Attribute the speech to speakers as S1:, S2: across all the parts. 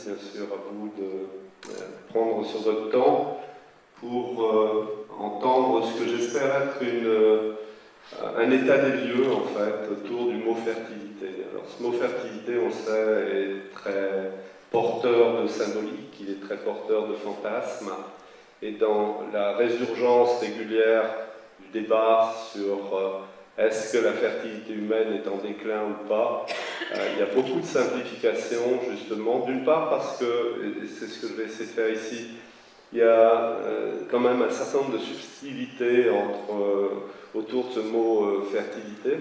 S1: merci bien sûr à vous de prendre sur votre temps pour entendre ce que j'espère être un état des lieux en fait autour du mot fertilité. Alors ce mot fertilité, on sait, est très porteur de symbolique, il est très porteur de fantasmes, et dans la résurgence régulière du débat sur est-ce que la fertilité humaine est en déclin ou pas, il y a beaucoup de simplifications justement, d'une part parce que, et c'est ce que je vais essayer de faire ici, il y a quand même un certain nombre de subtilités autour de ce mot fertilité,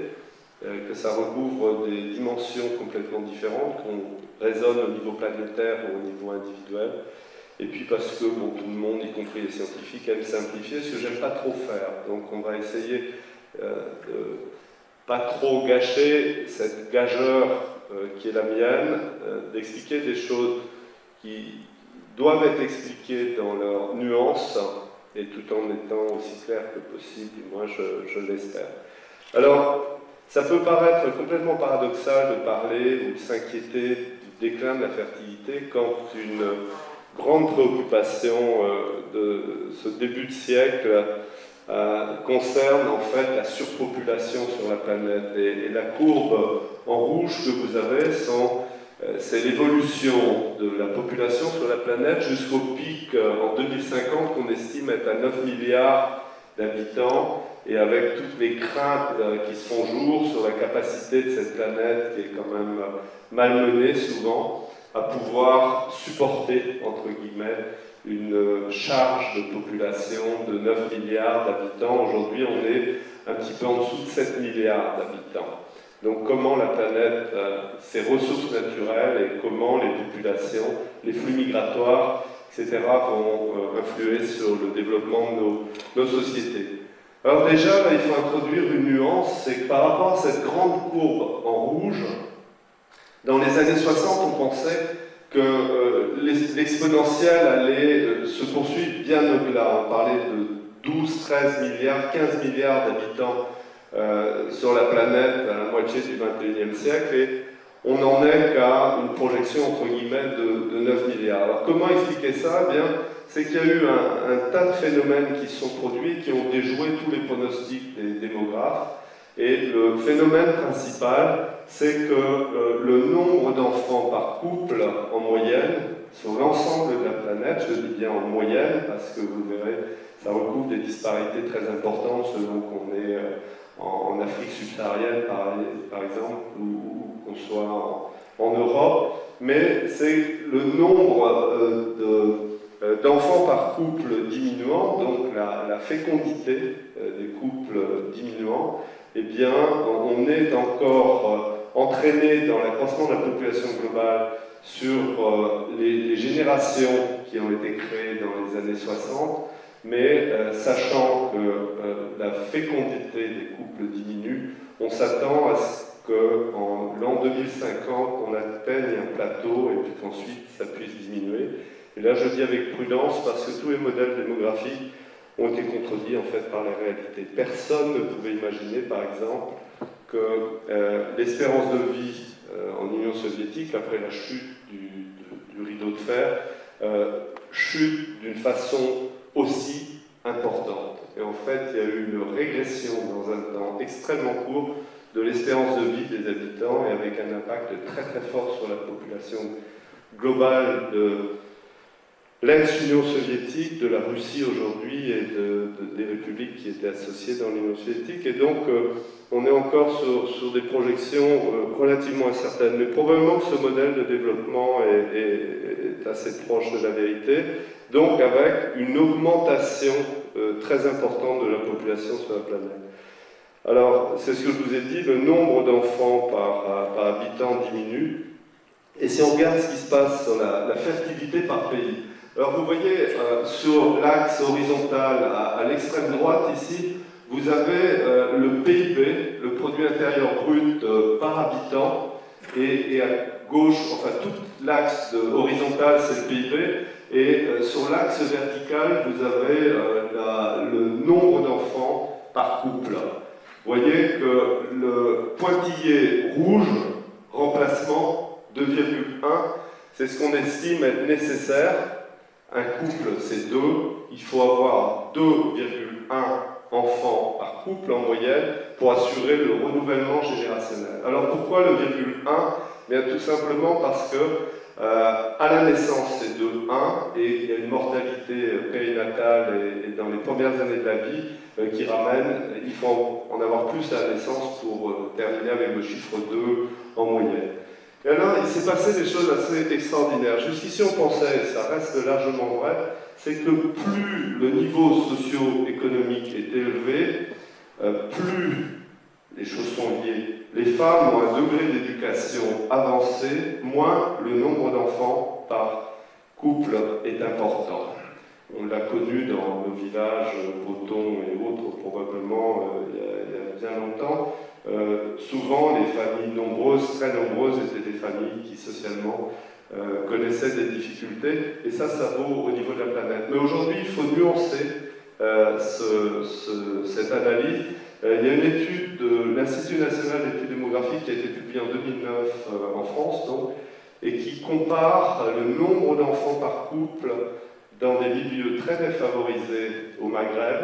S1: que ça recouvre des dimensions complètement différentes, qu'on raisonne au niveau planétaire ou au niveau individuel, et puis parce que bon, tout le monde, y compris les scientifiques, aime simplifier, ce que j'aime pas trop faire. Donc on va essayer de pas trop gâcher cette gageure qui est la mienne, d'expliquer des choses qui doivent être expliquées dans leurs nuances, et tout en étant aussi clair que possible, du moins je l'espère. Alors, ça peut paraître complètement paradoxal de parler ou de s'inquiéter du déclin de la fertilité quand une grande préoccupation de ce début de siècle concerne en fait la surpopulation sur la planète. Et la courbe en rouge que vous avez, c'est l'évolution de la population sur la planète jusqu'au pic en 2050 qu'on estime être à 9 milliards d'habitants, et avec toutes les craintes qui se font jour sur la capacité de cette planète, qui est quand même malmenée souvent, à pouvoir supporter, entre guillemets, une charge de population de 9 milliards d'habitants. Aujourd'hui, on est un petit peu en dessous de 7 milliards d'habitants. Donc comment la planète, ses ressources naturelles et comment les populations, les flux migratoires, etc. vont influer sur le développement de nos sociétés. Alors déjà, là, il faut introduire une nuance, c'est que par rapport à cette grande courbe en rouge, dans les années 60, on pensait que l'exponentielle allait se poursuivre bien au-delà. On parlait de 12, 13 milliards, 15 milliards d'habitants sur la planète à la moitié du XXIe siècle, et on n'en est qu'à une projection entre guillemets de 9 milliards. Alors comment expliquer ça? Eh bien, c'est qu'il y a eu un tas de phénomènes qui se sont produits, qui ont déjoué tous les pronostics des démographes. Et le phénomène principal, c'est que le nombre d'enfants par couple, en moyenne, sur l'ensemble de la planète, je dis bien en moyenne, parce que vous verrez, ça recouvre des disparités très importantes selon qu'on est en Afrique subsaharienne, par exemple, ou qu'on soit en Europe, mais c'est le nombre d'enfants par couple diminuant, donc la fécondité des couples diminuant. Eh bien, on est encore entraîné dans l'accroissement de la population globale sur les générations qui ont été créées dans les années 60, mais sachant que la fécondité des couples diminue, on s'attend à ce qu'en l'an 2050, on atteigne un plateau et puis qu'ensuite ça puisse diminuer. Et là, je dis avec prudence parce que tous les modèles démographiques ont été contredits en fait par la réalité. Personne ne pouvait imaginer, par exemple, que l'espérance de vie en Union soviétique, après la chute du rideau de fer, chute d'une façon aussi importante. Et en fait, il y a eu une régression dans un temps extrêmement court de l'espérance de vie des habitants, et avec un impact très très fort sur la population globale de l'ex-Union soviétique, de la Russie aujourd'hui et des républiques qui étaient associées dans l'Union soviétique. Et donc, on est encore sur des projections relativement incertaines. Mais probablement que ce modèle de développement est assez proche de la vérité. Donc, avec une augmentation très importante de la population sur la planète. Alors, c'est ce que je vous ai dit, le nombre d'enfants par habitant diminue. Et si on regarde ce qui se passe sur la fertilité par pays, alors vous voyez, sur l'axe horizontal, à l'extrême droite ici, vous avez le PIB, le produit intérieur brut par habitant, et à gauche, enfin tout l'axe horizontal c'est le PIB, et sur l'axe vertical, vous avez le nombre d'enfants par couple. Vous voyez que le pointillé rouge, remplacement 2,1, c'est ce qu'on estime être nécessaire. Un couple, c'est 2. Il faut avoir 2,1 enfants par couple en moyenne pour assurer le renouvellement générationnel. Alors pourquoi le virgule 1? Bien, tout simplement parce que à la naissance, c'est de 1 et il y a une mortalité périnatale et dans les premières années de la vie qui ramène, il faut en avoir plus à la naissance pour terminer avec le chiffre 2 en moyenne. Et alors, il s'est passé des choses assez extraordinaires. Jusqu'ici, on pensait, et ça reste largement vrai, c'est que plus le niveau socio-économique est élevé, plus les choses sont liées. Les femmes ont un degré d'éducation avancé, moins le nombre d'enfants par couple est important. On l'a connu dans nos villages bretons et autres, probablement il y a bien longtemps. Souvent, les familles nombreuses, très nombreuses, étaient des familles qui socialement connaissaient des difficultés, et ça vaut au niveau de la planète. Mais aujourd'hui, il faut nuancer cette analyse. Il y a une étude de l'Institut national d'études démographiques qui a été publiée en 2009 en France, donc, et qui compare le nombre d'enfants par couple dans des milieux très défavorisés au Maghreb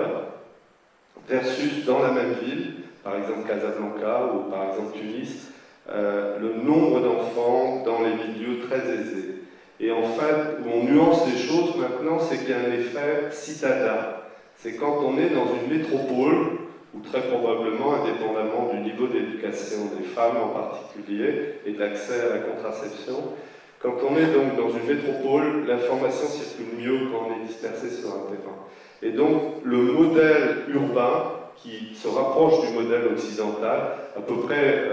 S1: versus dans la même ville, par exemple Casablanca ou par exemple Tunis, le nombre d'enfants dans les milieux très aisés. Et en fait, où on nuance les choses maintenant, c'est qu'il y a un effet citadin. C'est quand on est dans une métropole, ou très probablement, indépendamment du niveau d'éducation des femmes en particulier, et d'accès à la contraception, quand on est donc dans une métropole, l'information circule mieux quand on est dispersé sur un terrain. Et donc, le modèle urbain, qui se rapproche du modèle occidental, à peu près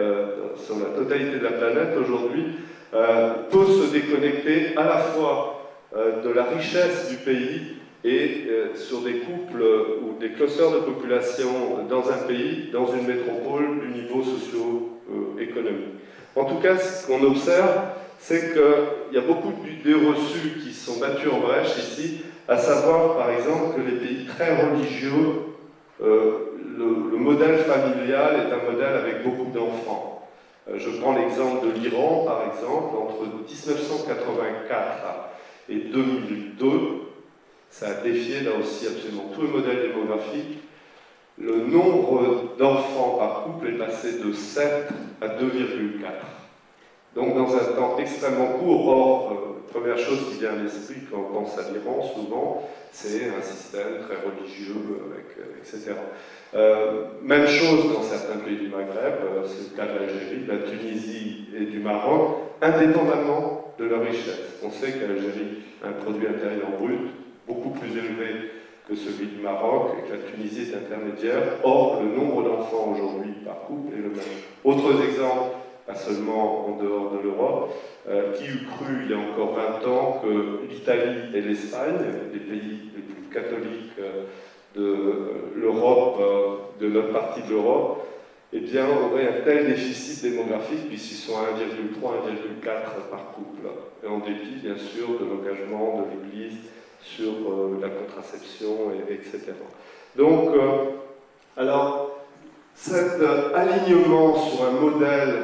S1: sur la totalité de la planète aujourd'hui, peut se déconnecter à la fois de la richesse du pays et sur des couples ou des clusters de population dans un pays, dans une métropole, du niveau socio-économique. En tout cas, ce qu'on observe, c'est qu'il y a beaucoup d'idées reçues qui sont battues en brèche ici, à savoir par exemple que les pays très religieux, le modèle familial est un modèle avec beaucoup d'enfants. Je prends l'exemple de l'Iran, par exemple, entre 1984 et 2002, ça a défié là aussi absolument tout le modèle démographique. Le nombre d'enfants par couple est passé de 7 à 2,4. Donc dans un temps extrêmement court. Or, première chose qui vient à l'esprit quand on pense à l'Iran, souvent, c'est un système très religieux, etc. Même chose dans certains pays du Maghreb, c'est le cas de l'Algérie, de la Tunisie et du Maroc, indépendamment de leur richesse. On sait que l'Algérie a un produit intérieur brut beaucoup plus élevé que celui du Maroc et que la Tunisie est intermédiaire. Or, le nombre d'enfants aujourd'hui par couple est le même. Autres exemples, pas seulement en dehors de l'Europe, qui eût cru il y a encore 20 ans que l'Italie et l'Espagne, les pays les plus catholiques de l'Europe, de notre partie de l'Europe, eh bien, auraient un tel déficit démographique puisqu'ils sont à 1,3, 1,4 par couple. Et en dépit, bien sûr, de l'engagement de l'Église sur la contraception, etc. Donc, alors, cet alignement sur un modèle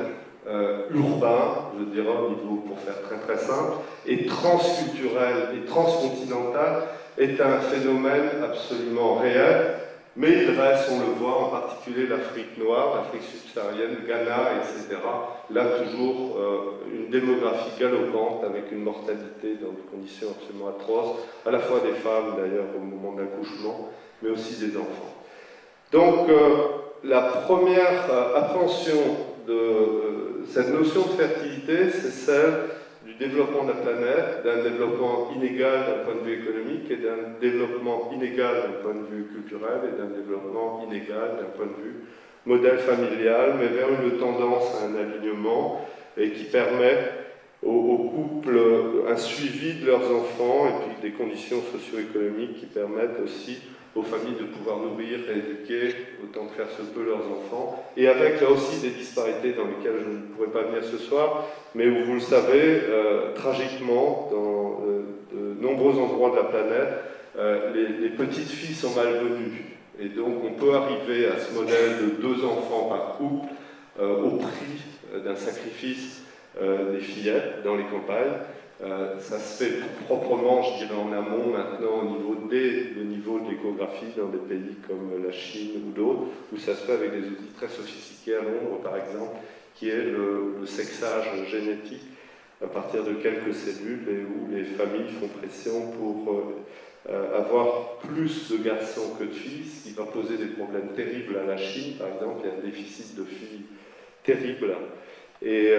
S1: urbain, je dirais au niveau, pour faire très très simple, et transculturel et transcontinental, est un phénomène absolument réel, mais il reste, on le voit, en particulier l'Afrique noire, l'Afrique subsaharienne, le Ghana, etc. Là, toujours une démographie galopante avec une mortalité dans des conditions absolument atroces, à la fois des femmes d'ailleurs au moment de l'accouchement, mais aussi des enfants. Donc, la première appréhension de cette notion de fertilité, c'est celle du développement de la planète, d'un développement inégal d'un point de vue économique et d'un développement inégal d'un point de vue culturel et d'un développement inégal d'un point de vue modèle familial, mais vers une tendance à un alignement et qui permet aux couples un suivi de leurs enfants et puis des conditions socio-économiques qui permettent aussi aux familles de pouvoir nourrir et éduquer autant que faire se peut leurs enfants, et avec là aussi des disparités dans lesquelles je ne pourrais pas venir ce soir, mais où vous le savez, tragiquement, dans de nombreux endroits de la planète, les petites filles sont malvenues, et donc on peut arriver à ce modèle de 2 enfants par couple au prix d'un sacrifice des fillettes dans les campagnes, Ça se fait proprement, je dirais, en amont maintenant au niveau le niveau de l'échographie dans des pays comme la Chine ou d'autres, où ça se fait avec des outils très sophistiqués à Londres, par exemple, qui est le sexage génétique à partir de quelques cellules et où les familles font pression pour avoir plus de garçons que de filles, ce qui va poser des problèmes terribles à la Chine, par exemple. Il y a un déficit de filles terrible. Et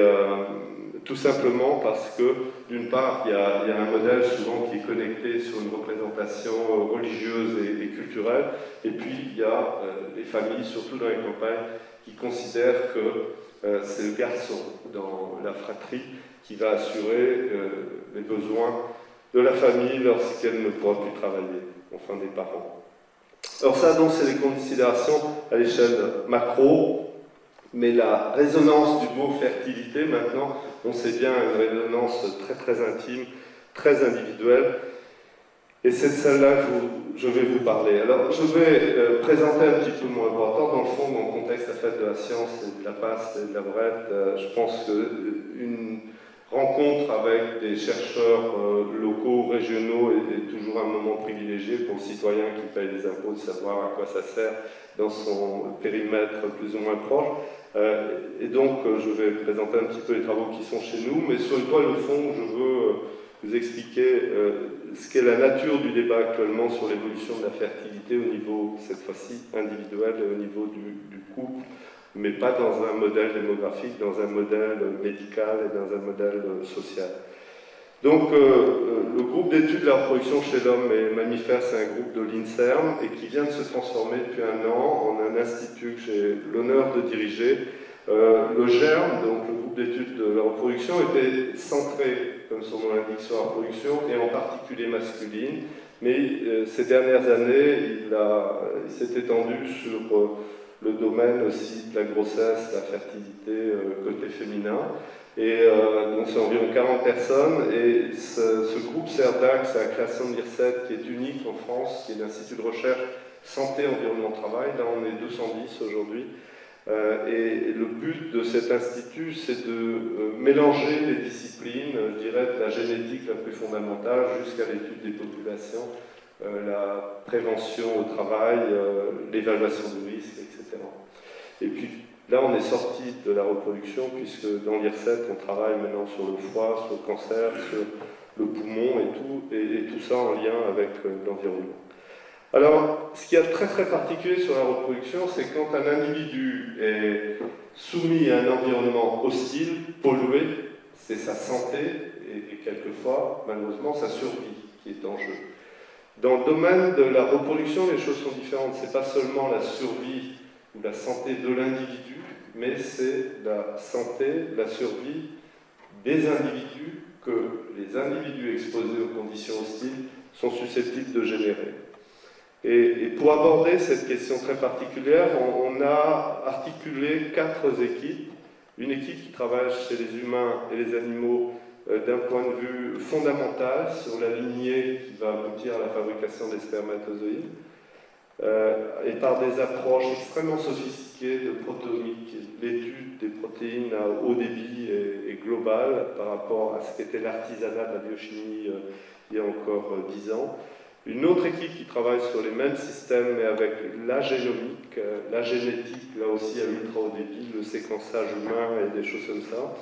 S1: tout simplement parce que, d'une part, il y a un modèle souvent qui est connecté sur une représentation religieuse et culturelle, et puis il y a les familles, surtout dans les campagnes, qui considèrent que c'est le garçon dans la fratrie qui va assurer les besoins de la famille lorsqu'elle ne pourra plus travailler, enfin des parents. Alors ça, donc, c'est des considérations à l'échelle macro. Mais la résonance du mot fertilité, maintenant, on sait bien une résonance très très intime, très individuelle, et c'est de celle-là que je vais vous parler. Alors, je vais présenter un petit peu mon laboratoire. Dans le fond, dans le contexte de la fête de la science et de la passe et de la brette, je pense qu'une rencontre avec des chercheurs locaux, régionaux est toujours un moment privilégié pour le citoyen qui paye des impôts de savoir à quoi ça sert dans son périmètre plus ou moins proche. Et donc, je vais présenter un petit peu les travaux qui sont chez nous, mais sur le toile de fond, je veux vous expliquer ce qu'est la nature du débat actuellement sur l'évolution de la fertilité au niveau, cette fois-ci, individuel et au niveau du couple, mais pas dans un modèle démographique, dans un modèle médical et dans un modèle social. Donc, le groupe d'études de la reproduction chez l'homme et mammifères, c'est un groupe de l'INSERM et qui vient de se transformer depuis un an en un institut que j'ai l'honneur de diriger. Le GERM, donc le groupe d'études de la reproduction, était centré, comme son nom l'indique, sur la reproduction et en particulier masculine. Mais ces dernières années, il s'est étendu sur le domaine aussi de la grossesse, la fertilité, côté féminin. Et donc c'est environ 40 personnes, et ce groupe sert d'axe à la création de l'IRSET, qui est unique en France, qui est l'Institut de recherche santé, environnement, travail. Là on est 210 aujourd'hui. Et le but de cet institut, c'est de mélanger les disciplines, je dirais, de la génétique la plus fondamentale jusqu'à l'étude des populations, la prévention au travail, l'évaluation du risque, etc. Et puis là, on est sorti de la reproduction, puisque dans l'IRSET, on travaille maintenant sur le foie, sur le cancer, sur le poumon et tout ça en lien avec l'environnement. Alors, ce qui est très très particulier sur la reproduction, c'est quand un individu est soumis à un environnement hostile, pollué, c'est sa santé et quelquefois, malheureusement, sa survie qui est en jeu. Dans le domaine de la reproduction, les choses sont différentes. Ce n'est pas seulement la survie ou la santé de l'individu, mais c'est la santé, la survie des individus que les individus exposés aux conditions hostiles sont susceptibles de générer. Et pour aborder cette question très particulière, on a articulé 4 équipes. Une équipe qui travaille chez les humains et les animaux d'un point de vue fondamental sur la lignée qui va aboutir à la fabrication des spermatozoïdes, et par des approches extrêmement sophistiquées de protéomique, l'étude des protéines à haut débit et globale par rapport à ce qu'était l'artisanat de la biochimie il y a encore 10 ans. Une autre équipe qui travaille sur les mêmes systèmes, mais avec la génomique, la génétique, là aussi à ultra haut débit, le séquençage humain et des choses comme ça.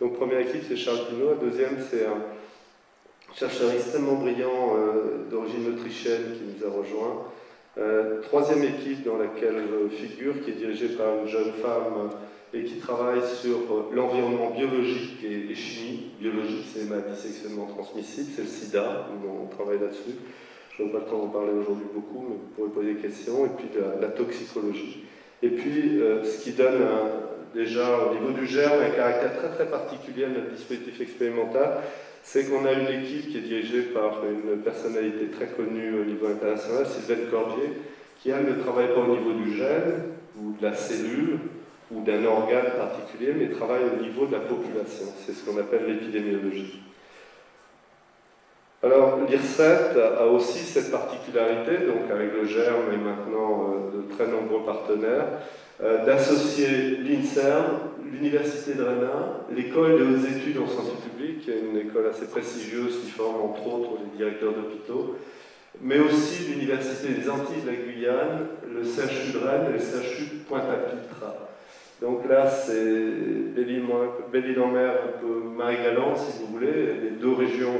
S1: Donc première équipe, c'est Charles Pinault. La deuxième, c'est un chercheur extrêmement brillant d'origine autrichienne qui nous a rejoints. Troisième équipe dans laquelle je figure, qui est dirigée par une jeune femme et qui travaille sur l'environnement biologique et chimie. Biologique, c'est les maladies sexuellement transmissibles, c'est le sida, on travaille là-dessus. Je n'ai pas le temps d'en parler aujourd'hui beaucoup, mais vous pourrez poser des questions. Et puis la toxicologie. Et puis, ce qui donne déjà au niveau du germe un caractère très très particulier à notre dispositif expérimental, c'est qu'on a une équipe qui est dirigée par une personnalité très connue au niveau international, Sylvaine Corbier, qui elle ne travaille pas au niveau du gène ou de la cellule ou d'un organe particulier, mais travaille au niveau de la population. C'est ce qu'on appelle l'épidémiologie. Alors, l'IRSET a aussi cette particularité, donc avec le GERM et maintenant de très nombreux partenaires, d'associer l'INSERM, l'Université de Rennes, l'École des hautes études en santé publique, qui est une école assez prestigieuse qui forme entre autres les directeurs d'hôpitaux, mais aussi l'Université des Antilles de la Guyane, le CHU de Rennes et le CHU de Pointe-à-Pitre. Donc là, c'est Belle-Île-en-Mer, un peu Marie-Galante, si vous voulez. Les deux régions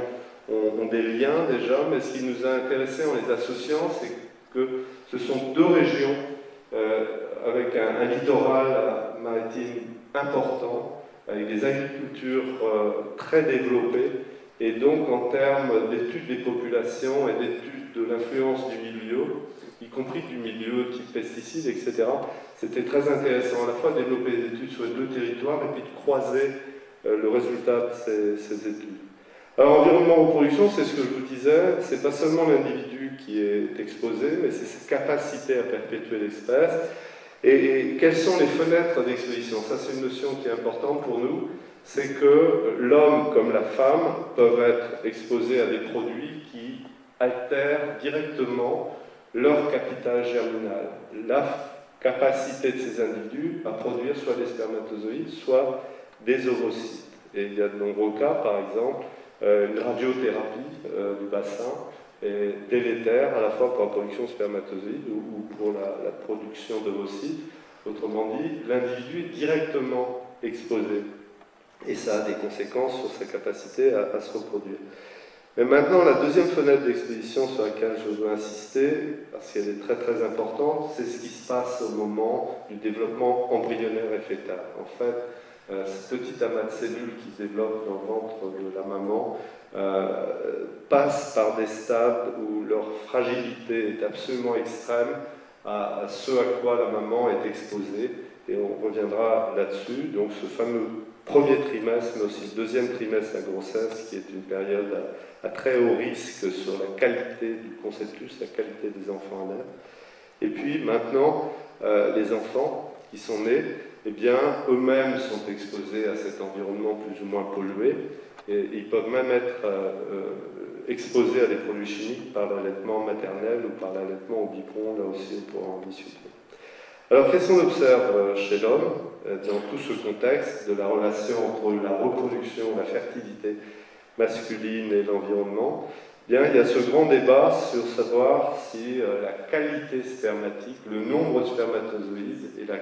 S1: ont des liens déjà, mais ce qui nous a intéressés en les associant, c'est que ce sont deux régions avec un littoral maritime important, avec des agricultures très développées, et donc en termes d'études des populations et d'études de l'influence du milieu, y compris du milieu type pesticides, etc., c'était très intéressant à la fois de développer des études sur les deux territoires et puis de croiser le résultat de ces études. Alors, environnement reproduction, c'est ce que je vous disais, c'est pas seulement l'individu qui est exposé, mais c'est sa capacité à perpétuer l'espèce. Et quelles sont les fenêtres d'exposition? Ça, c'est une notion qui est importante pour nous. C'est que l'homme comme la femme peuvent être exposés à des produits qui altèrent directement leur capital germinal, la capacité de ces individus à produire soit des spermatozoïdes, soit des ovocytes. Et il y a de nombreux cas, par exemple, une radiothérapie du bassin est délétère à la fois pour la production de spermatozoïdes ou pour la production d'ovocytes. Autrement dit, l'individu est directement exposé. Et ça a des conséquences sur sa capacité à se reproduire. Mais maintenant, la deuxième fenêtre d'exposition sur laquelle je veux insister, parce qu'elle est très très importante, c'est ce qui se passe au moment du développement embryonnaire et fœtal. En fait, ce petit amas de cellules qui se développe dans le ventre de la maman passe par des stades où leur fragilité est absolument extrême à ce à quoi la maman est exposée, et on reviendra là-dessus. Donc ce fameux premier trimestre, mais aussi le deuxième trimestre de la grossesse, qui est une période à très haut risque sur la qualité du conceptus, la qualité des enfants à naître. Et puis maintenant, les enfants qui sont nés, eh bien, eux-mêmes sont exposés à cet environnement plus ou moins pollué, et ils peuvent même être exposés à des produits chimiques par l'allaitement maternel ou par l'allaitement au biberon, là aussi on pourra en discuter. Alors, qu'est-ce qu'on observe chez l'homme dans tout ce contexte de la relation entre la reproduction, la fertilité masculine et l'environnement? Bien, il y a ce grand débat sur savoir si la qualité spermatique, le nombre de spermatozoïdes et la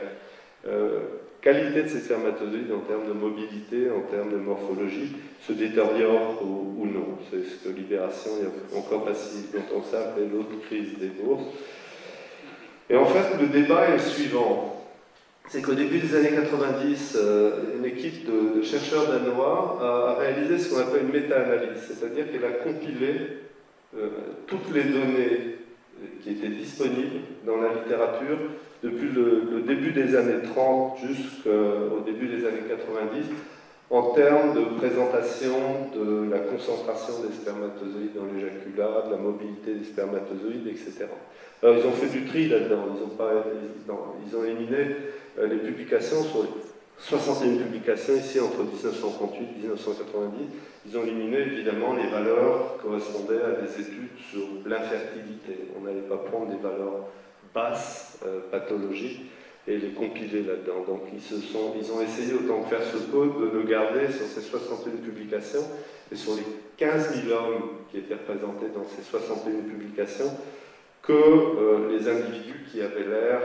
S1: qualité de ces spermatozoïdes en termes de mobilité, en termes de morphologie, se détériore ou non. C'est ce que Libération, il y a encore pas si longtemps que ça, appelait l'autre crise des bourses. Et en fait, le débat est le suivant. C'est qu'au début des années 90, une équipe de chercheurs danois a réalisé ce qu'on appelle une méta-analyse, c'est-à-dire qu'elle a compilé toutes les données qui étaient disponibles dans la littérature depuis le début des années 30 jusqu'au début des années 90 en termes de présentation de la concentration des spermatozoïdes dans l'éjaculat, de la mobilité des spermatozoïdes, etc. Alors ils ont fait du tri là-dedans, ils ont éliminé les publications sur les 61 publications ici entre 1938 et 1990. Ils ont éliminé évidemment les valeurs qui correspondaient à des études sur l'infertilité. On n'allait pas prendre des valeurs basses, pathologiques, et les compiler là-dedans. Donc ils ont essayé autant que faire se peut de le garder sur ces 61 publications, et sur les 15 000 hommes qui étaient représentés dans ces 61 publications, que les individus qui avaient l'air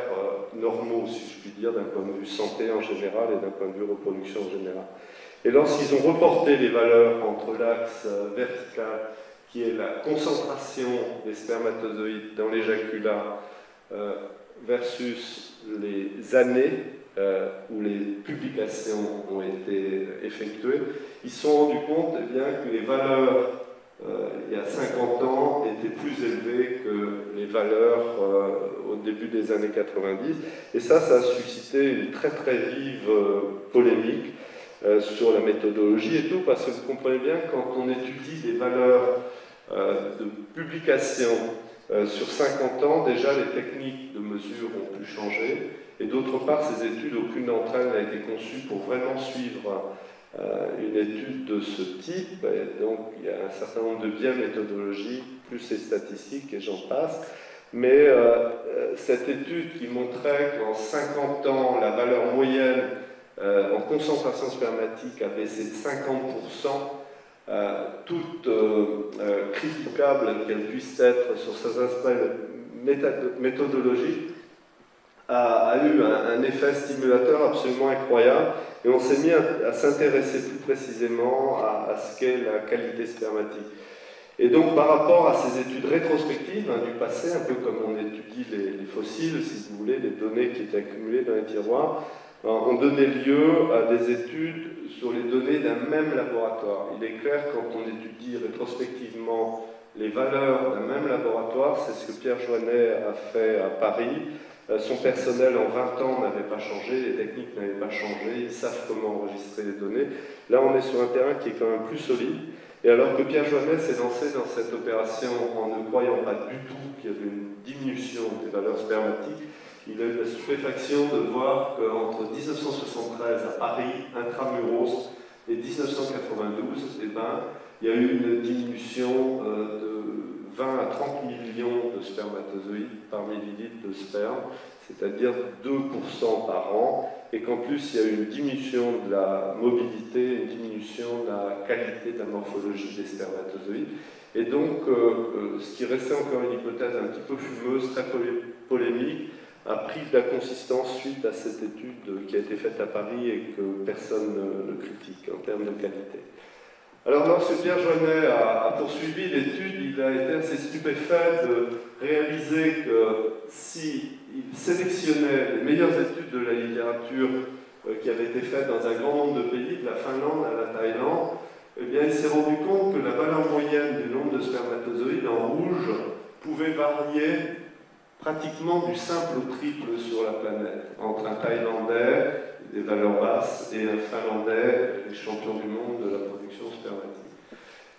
S1: normaux, si je puis dire, d'un point de vue santé en général et d'un point de vue reproduction en général. Et lorsqu'ils ont reporté les valeurs entre l'axe vertical, qui est la concentration des spermatozoïdes dans l'éjaculat, versus les années où les publications ont été effectuées, ils se sont rendus compte bien que les valeurs il y a 50 ans étaient plus élevées que les valeurs au début des années 90. Et ça a suscité une très très vive polémique sur la méthodologie et tout, parce que vous comprenez bien, quand on étudie des valeurs de publication sur 50 ans, déjà les techniques de mesure ont pu changer, et d'autre part, ces études, aucune d'entre elles n'a été conçue pour vraiment suivre une étude de ce type, et donc il y a un certain nombre de biais méthodologiques, plus les statistiques, et j'en passe. Mais cette étude qui montrait qu'en 50 ans, la valeur moyenne en concentration spermatique a baissé de 50%, toute critiquable qu'elle puisse être sur ses aspects méthodologiques, a eu un effet stimulateur absolument incroyable, et on s'est mis à s'intéresser plus précisément à ce qu'est la qualité spermatique. Et donc par rapport à ces études rétrospectives du passé, un peu comme on étudie les fossiles, si vous voulez, les données qui étaient accumulées dans les tiroirs, ont donné lieu à des études sur les données d'un même laboratoire. Il est clair, quand on étudie rétrospectivement les valeurs d'un même laboratoire, c'est ce que Pierre Joannet a fait à Paris. Son personnel en 20 ans n'avait pas changé, les techniques n'avaient pas changé, ils savent comment enregistrer les données. Là, on est sur un terrain qui est quand même plus solide. Et alors que Pierre Joannet s'est lancé dans cette opération en ne croyant pas du tout qu'il y avait une diminution des valeurs spermatiques, il a eu la stupéfaction de voir qu'entre 1973 à Paris, intramuros, et 1992, il y a eu une diminution de 20 à 30 millions de spermatozoïdes par millilitre de sperme, c'est-à-dire 2% par an, et qu'en plus il y a eu une diminution de la mobilité, une diminution de la qualité de la morphologie des spermatozoïdes. Et donc, ce qui restait encore une hypothèse un petit peu fumeuse, très polémique, a pris de la consistance suite à cette étude qui a été faite à Paris et que personne ne critique en termes de qualité. Alors, lorsque Pierre Joannet a poursuivi l'étude, il a été assez stupéfait de réaliser que s'il sélectionnait les meilleures études de la littérature qui avaient été faites dans un grand nombre de pays, de la Finlande à la Thaïlande, eh bien, il s'est rendu compte que la valeur moyenne du nombre de spermatozoïdes en rouge pouvait varier pratiquement du simple au triple sur la planète, entre un Thaïlandais, des valeurs basses, et un Finlandais, les champions du monde de la production spermatique.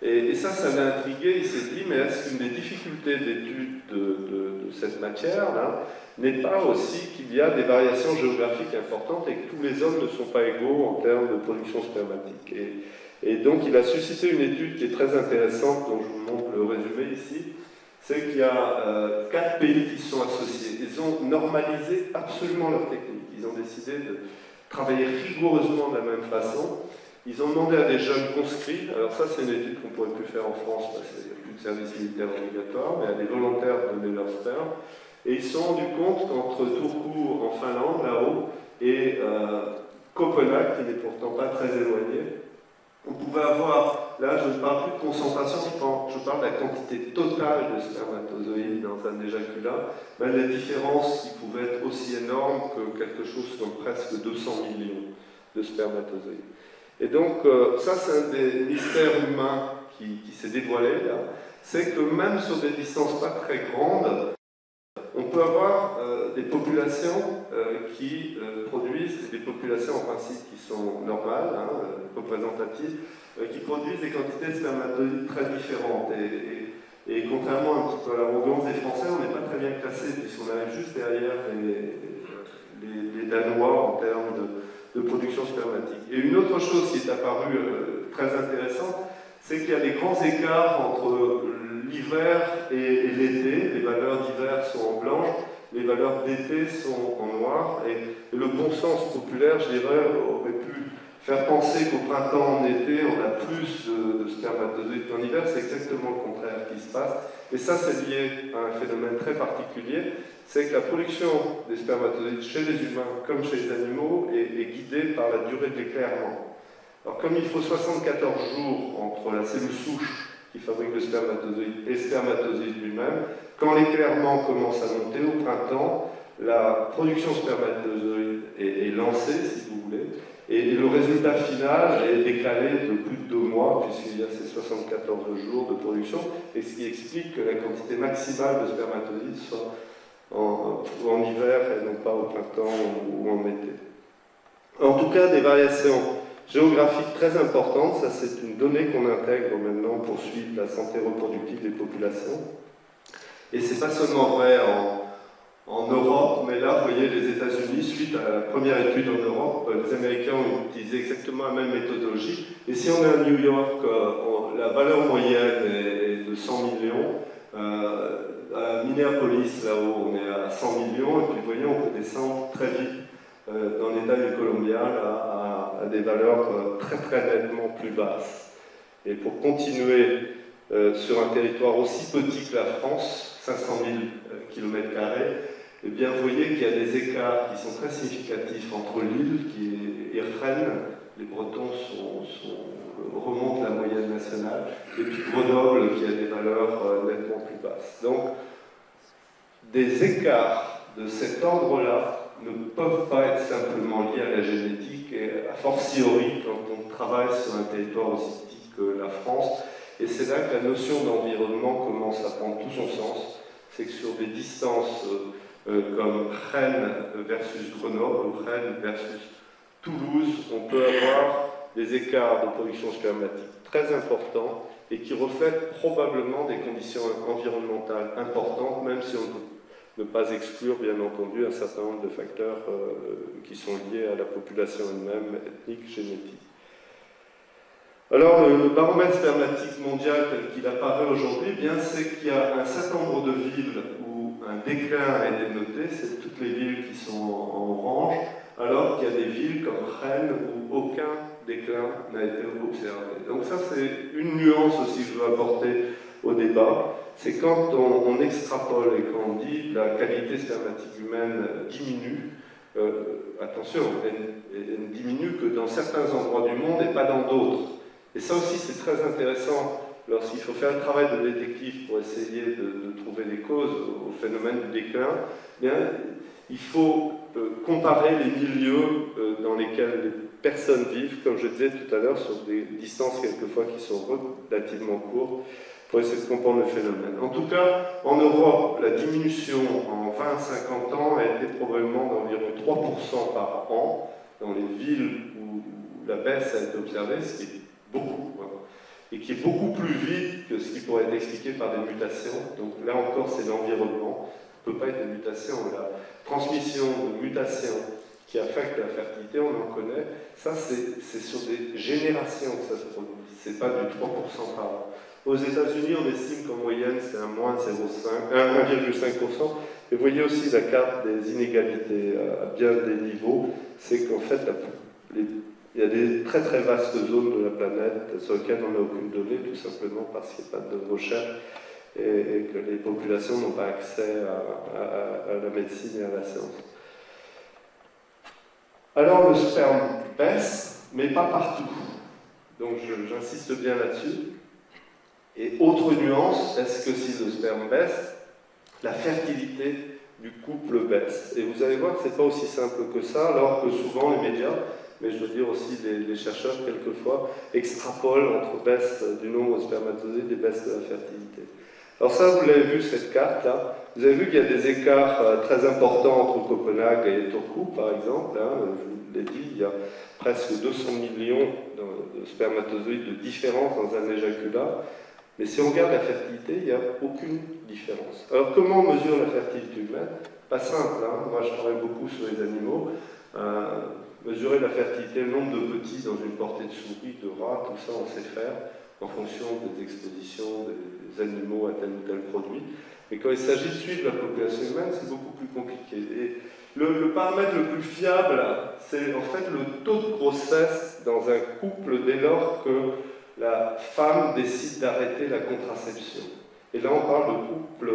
S1: Et ça l'a intrigué, il s'est dit, mais est-ce qu'une des difficultés d'étude de cette matière-là n'est pas aussi qu'il y a des variations géographiques importantes et que tous les hommes ne sont pas égaux en termes de production spermatique. Et donc il a suscité une étude qui est très intéressante, dont je vous montre le résumé ici, c'est qu'il y a 4 pays qui se sont associés. Ils ont normalisé absolument leur technique. Ils ont décidé de travailler rigoureusement de la même façon. Ils ont demandé à des jeunes conscrits, alors ça c'est une étude qu'on ne pourrait plus faire en France parce qu'il n'y a plus de service militaire obligatoire, mais à des volontaires de donner leur sperme. Et ils se sont rendus compte qu'entre Turku en Finlande, là-haut, et Copenhague, qui n'est pourtant pas très éloigné, on pouvait avoir, là je ne parle plus de concentration, je parle de la quantité totale de spermatozoïdes dans un éjaculat, ben, les différences qui pouvaient être aussi énormes que quelque chose comme presque 200 millions de spermatozoïdes. Et donc ça c'est un des mystères humains qui s'est dévoilé là, c'est que même sur des distances pas très grandes, on peut avoir des populations qui produisent, des populations en principe qui sont normales, représentatives, qui produisent des quantités de spermatozoïdes très différentes. Et contrairement un petit peu à l'arrogance des Français, on n'est pas très bien classé, puisqu'on arrive juste derrière les Danois en termes de production spermatique. Et une autre chose qui est apparue très intéressante, c'est qu'il y a des grands écarts entre l'hiver et l'été. Les valeurs d'hiver sont en blanche, les valeurs d'été sont en noir, et le bon sens populaire, je dirais, aurait pu faire penser qu'au printemps, en été, on a plus de spermatozoïdes qu'en hiver. C'est exactement le contraire qui se passe. Et ça, c'est lié à un phénomène très particulier, c'est que la production des spermatozoïdes chez les humains, comme chez les animaux, est guidée par la durée de l'éclairement. Alors, comme il faut 74 jours entre la cellule souche qui fabrique le spermatozoïde et le spermatozoïde lui-même, quand l'éclairement commence à monter au printemps, la production spermatozoïde est lancée, si vous voulez, et le résultat final est décalé de plus de 2 mois, puisqu'il y a ces 74 jours de production, et ce qui explique que la quantité maximale de spermatozoïdes soit en hiver et non pas au printemps ou en été. En tout cas, des variations géographiques très importantes, ça c'est une donnée qu'on intègre maintenant pour suivre la santé reproductive des populations. Et c'est pas seulement vrai en Europe, mais là, vous voyez, les États-Unis, suite à la première étude en Europe, les Américains ont utilisé exactement la même méthodologie. Et si on est à New York, la valeur moyenne est de 100 millions. À Minneapolis, là-haut, on est à 100 millions. Et puis, vous voyez, on peut descendre très vite dans l'État du Colombia à des valeurs très très nettement plus basses. Et pour continuer sur un territoire aussi petit que la France, 500 000 km², eh bien, vous voyez qu'il y a des écarts qui sont très significatifs entre Lille et Rennes. Les Bretons remontent la moyenne nationale, et puis Grenoble qui a des valeurs nettement plus basses. Donc, des écarts de cet ordre-là ne peuvent pas être simplement liés à la génétique, et a fortiori quand on travaille sur un territoire aussi petit que la France. Et c'est là que la notion d'environnement commence à prendre tout son sens. C'est que sur des distances comme Rennes versus Grenoble ou Rennes versus Toulouse, on peut avoir des écarts de production spermatique très importants et qui reflètent probablement des conditions environnementales importantes, même si on ne peut pas exclure, bien entendu, un certain nombre de facteurs qui sont liés à la population elle-même, ethnique, génétique. Alors, le baromètre spermatique mondial tel qu'il apparaît aujourd'hui, eh bien, c'est qu'il y a un certain nombre de villes où un déclin a été noté, c'est toutes les villes qui sont en orange, alors qu'il y a des villes comme Rennes où aucun déclin n'a été observé. Donc ça, c'est une nuance aussi que je veux apporter au débat, c'est quand on extrapole et quand on dit la qualité spermatique humaine diminue, attention, elle ne diminue que dans certains endroits du monde et pas dans d'autres. Et ça aussi, c'est très intéressant lorsqu'il faut faire un travail de détective pour essayer de trouver des causes au phénomène du déclin. Bien, il faut comparer les milieux dans lesquels les personnes vivent, comme je disais tout à l'heure, sur des distances quelquefois qui sont relativement courtes, pour essayer de comprendre le phénomène. En tout cas, en Europe, la diminution en 20-50 ans a été probablement d'environ 3% par an dans les villes où la baisse a été observée, ce qui est beaucoup, hein, et qui est beaucoup plus vite que ce qui pourrait être expliqué par des mutations. Donc là encore, c'est l'environnement. Ça ne peut pas être des mutations. La transmission de mutations qui affectent la fertilité, on en connaît. Ça, c'est sur des générations que ça se produit. Ce n'est pas du 3% par an. Aux États-Unis, on estime qu'en moyenne, c'est un moins 1,5%. Et vous voyez aussi la carte des inégalités à bien des niveaux. C'est qu'en fait, il y a des très très vastes zones de la planète sur lesquelles on n'a aucune donnée, tout simplement parce qu'il n'y a pas de recherche et que les populations n'ont pas accès à la médecine et à la science. Alors le sperme baisse, mais pas partout. Donc j'insiste bien là-dessus. Et autre nuance, est-ce que si le sperme baisse, la fertilité du couple baisse? Et vous allez voir que ce n'est pas aussi simple que ça, alors que souvent les médias, mais je veux dire aussi les chercheurs, quelquefois, extrapolent entre baisse du nombre de spermatozoïdes et baisse de la fertilité. Alors ça, vous l'avez vu, cette carte-là. Vous avez vu qu'il y a des écarts très importants entre Copenhague et Turku, par exemple. Hein, je vous l'ai dit, il y a presque 200 millions de spermatozoïdes de différence dans un éjaculat. Mais si on regarde la fertilité, il n'y a aucune différence. Alors comment on mesure la fertilité humaine? Pas simple, hein. Moi je travaille beaucoup sur les animaux. Mesurer la fertilité, le nombre de petits dans une portée de souris, de rats, tout ça on sait faire en fonction des expositions des animaux à tel ou tel produit. Mais quand il s'agit de suivre la population humaine, c'est beaucoup plus compliqué. Et le paramètre le plus fiable, c'est en fait le taux de grossesse dans un couple dès lors que la femme décide d'arrêter la contraception. Et là, on parle de couples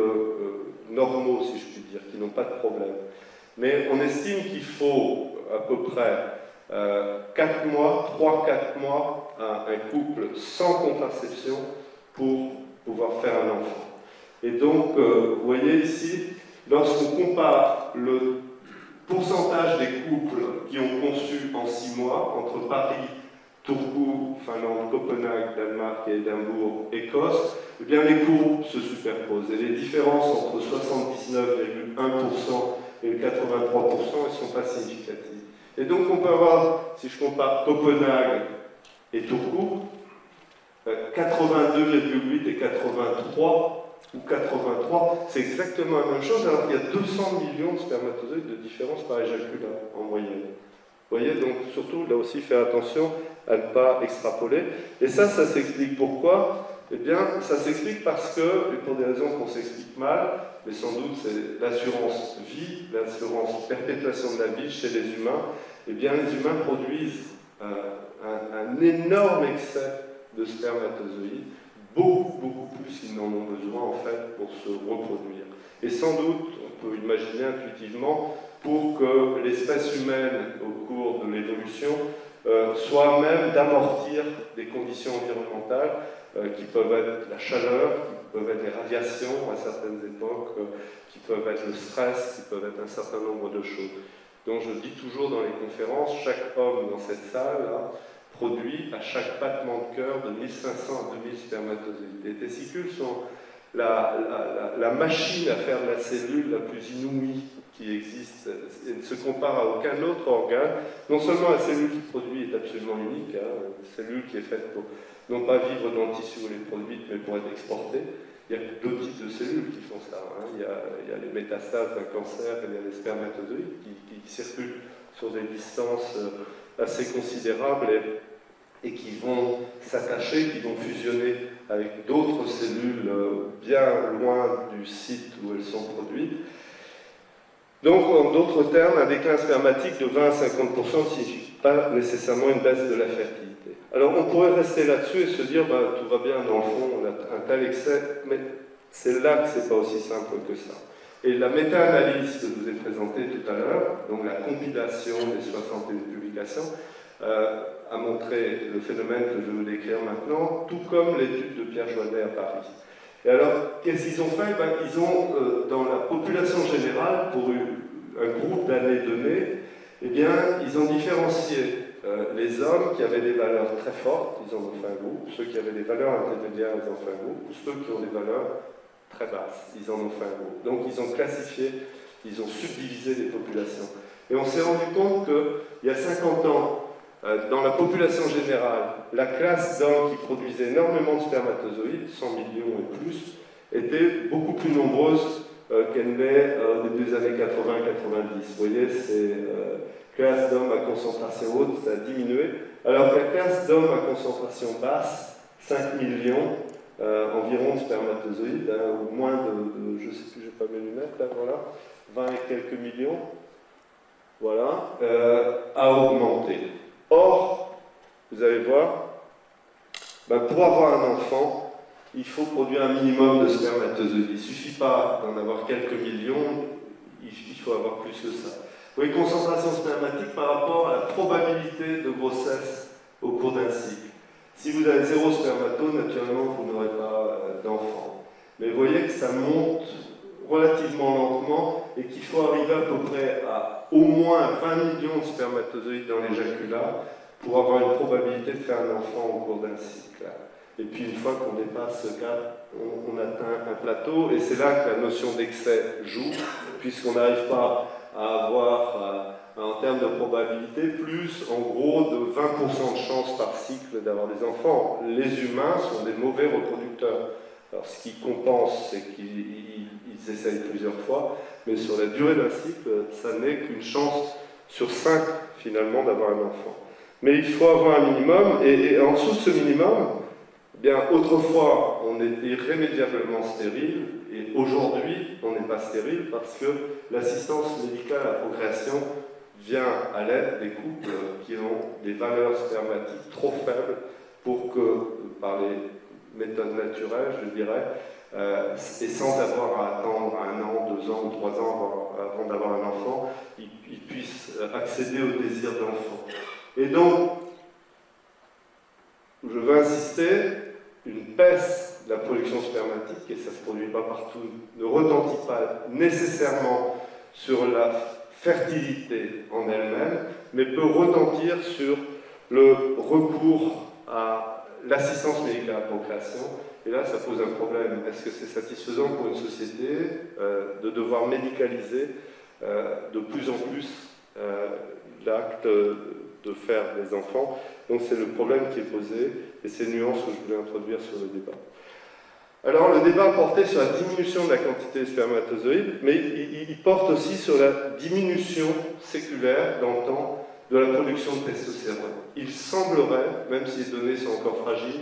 S1: normaux, si je puis dire, qui n'ont pas de problème. Mais on estime qu'il faut à peu près 4 mois, 3-4 mois à un couple sans contraception pour pouvoir faire un enfant. Et donc, vous voyez ici, lorsqu'on compare le pourcentage des couples qui ont conçu en 6 mois entre Paris, Turku, Finlande, Copenhague, Danemark et Édimbourg, Écosse, eh bien les courbes se superposent. Et les différences entre 79,1% et 83%, elles ne sont pas significatives. Et donc on peut avoir, si je compare Copenhague et Turku, 82,8 et 83 ou 83, c'est exactement la même chose, alors qu'il y a 200 millions de spermatozoïdes de différence par éjaculat en moyenne. Vous voyez, donc surtout, là aussi, faire attention à ne pas extrapoler. Et ça s'explique pourquoi? Eh bien, ça s'explique parce que, et pour des raisons qu'on s'explique mal, mais sans doute c'est l'assurance vie, l'assurance perpétuation de la vie chez les humains, eh bien les humains produisent un énorme excès de spermatozoïdes, beaucoup plus qu'ils n'en ont besoin en fait pour se reproduire. Et sans doute, on peut imaginer intuitivement, pour que l'espèce humaine, au cours de l'évolution, soit même d'amortir des conditions environnementales qui peuvent être la chaleur, qui peuvent être les radiations à certaines époques, qui peuvent être le stress, qui peuvent être un certain nombre de choses. Donc je dis toujours dans les conférences, chaque homme dans cette salle produit à chaque battement de cœur de 1500 à 2000 spermatozoïdes. Les testicules sont la machine à faire de la cellule la plus inouïe qui existe et ne se compare à aucun autre organe. Non seulement la cellule qui produit est absolument unique, une cellule qui est faite pour non pas vivre dans le tissu où elle est produite, mais pour être exportée. Il y a deux types de cellules qui font ça. Il y a les métastases d'un cancer et il y a les spermatozoïdes qui circulent sur des distances assez considérables et qui vont s'attacher, qui vont fusionner avec d'autres cellules bien loin du site où elles sont produites. Donc, en d'autres termes, un déclin spermatique de 20 à 50% ne signifie pas nécessairement une baisse de la fertilité. Alors, on pourrait rester là-dessus et se dire, tout va bien, dans le fond, on a un tel excès, mais c'est là que c'est pas aussi simple que ça. Et la méta-analyse que je vous ai présentée tout à l'heure, donc la compilation des 61 publications, a montré le phénomène que je vais vous décrire maintenant, tout comme l'étude de Pierre Joannet à Paris. Et alors, qu'est-ce qu'ils ont fait? Ils ont, dans la population générale, pour un groupe d'années données, eh bien, ils ont différencié les hommes qui avaient des valeurs très fortes, ils en ont fait un groupe, ceux qui avaient des valeurs intermédiaires, ils en ont fait un groupe, ou ceux qui ont des valeurs très basses, ils en ont fait un groupe. Donc, ils ont classifié, ils ont subdivisé les populations. Et on s'est rendu compte qu'il y a 50 ans, dans la population générale, la classe d'hommes qui produisait énormément de spermatozoïdes, 100 millions et plus, était beaucoup plus nombreuse qu'elle n'est au début des années 80-90. Vous voyez, c'est classe d'hommes à concentration haute, ça a diminué, alors que la classe d'hommes à concentration basse, 5 millions environ de spermatozoïdes, ou moins de je ne sais plus, je n'ai pas mes lunettes, là, voilà, 20 et quelques millions, voilà, a augmenté. Or, vous allez voir, pour avoir un enfant, il faut produire un minimum de spermatozoïdes. Il ne suffit pas d'en avoir quelques millions, il faut avoir plus que ça. Vous voyez, concentration spermatique par rapport à la probabilité de grossesse au cours d'un cycle. Si vous avez 0 spermato, naturellement, vous n'aurez pas d'enfant. Mais vous voyez que ça monte relativement lentement et qu'il faut arriver à peu près à au moins 20 millions de spermatozoïdes dans l'éjaculat pour avoir une probabilité de faire un enfant au cours d'un cycle. Et puis une fois qu'on dépasse ce cap, on atteint un plateau et c'est là que la notion d'excès joue, puisqu'on n'arrive pas à avoir, en termes de probabilité, plus en gros de 20% de chance par cycle d'avoir des enfants. Les humains sont des mauvais reproducteurs. Alors ce qui compense, c'est qu'ils essayent plusieurs fois, mais sur la durée d'un cycle, ça n'est qu'une chance sur 5 finalement d'avoir un enfant. Mais il faut avoir un minimum, et en dessous de ce minimum, eh bien, autrefois on était irrémédiablement stérile, et aujourd'hui on n'est pas stérile parce que l'assistance médicale à la procréation vient à l'aide des couples qui ont des valeurs spermatiques trop faibles pour que, par les méthodes naturelles, je dirais, et sans avoir à attendre 1 an, 2 ans ou 3 ans avant d'avoir un enfant, ils puissent accéder au désir d'enfant. Et donc, je veux insister, une baisse de la production spermatique, et ça ne se produit pas partout, ne retentit pas nécessairement sur la fertilité en elle-même, mais peut retentir sur le recours à l'assistance médicale à la procréation. Et là, ça pose un problème. Est-ce que c'est satisfaisant pour une société de devoir médicaliser de plus en plus l'acte de faire des enfants? Donc c'est le problème qui est posé, et c'est une nuance que je voulais introduire sur le débat. Alors le débat portait sur la diminution de la quantité de spermatozoïdes, mais il porte aussi sur la diminution séculaire dans le temps de la production de testostérone. Il semblerait, même si les données sont encore fragiles,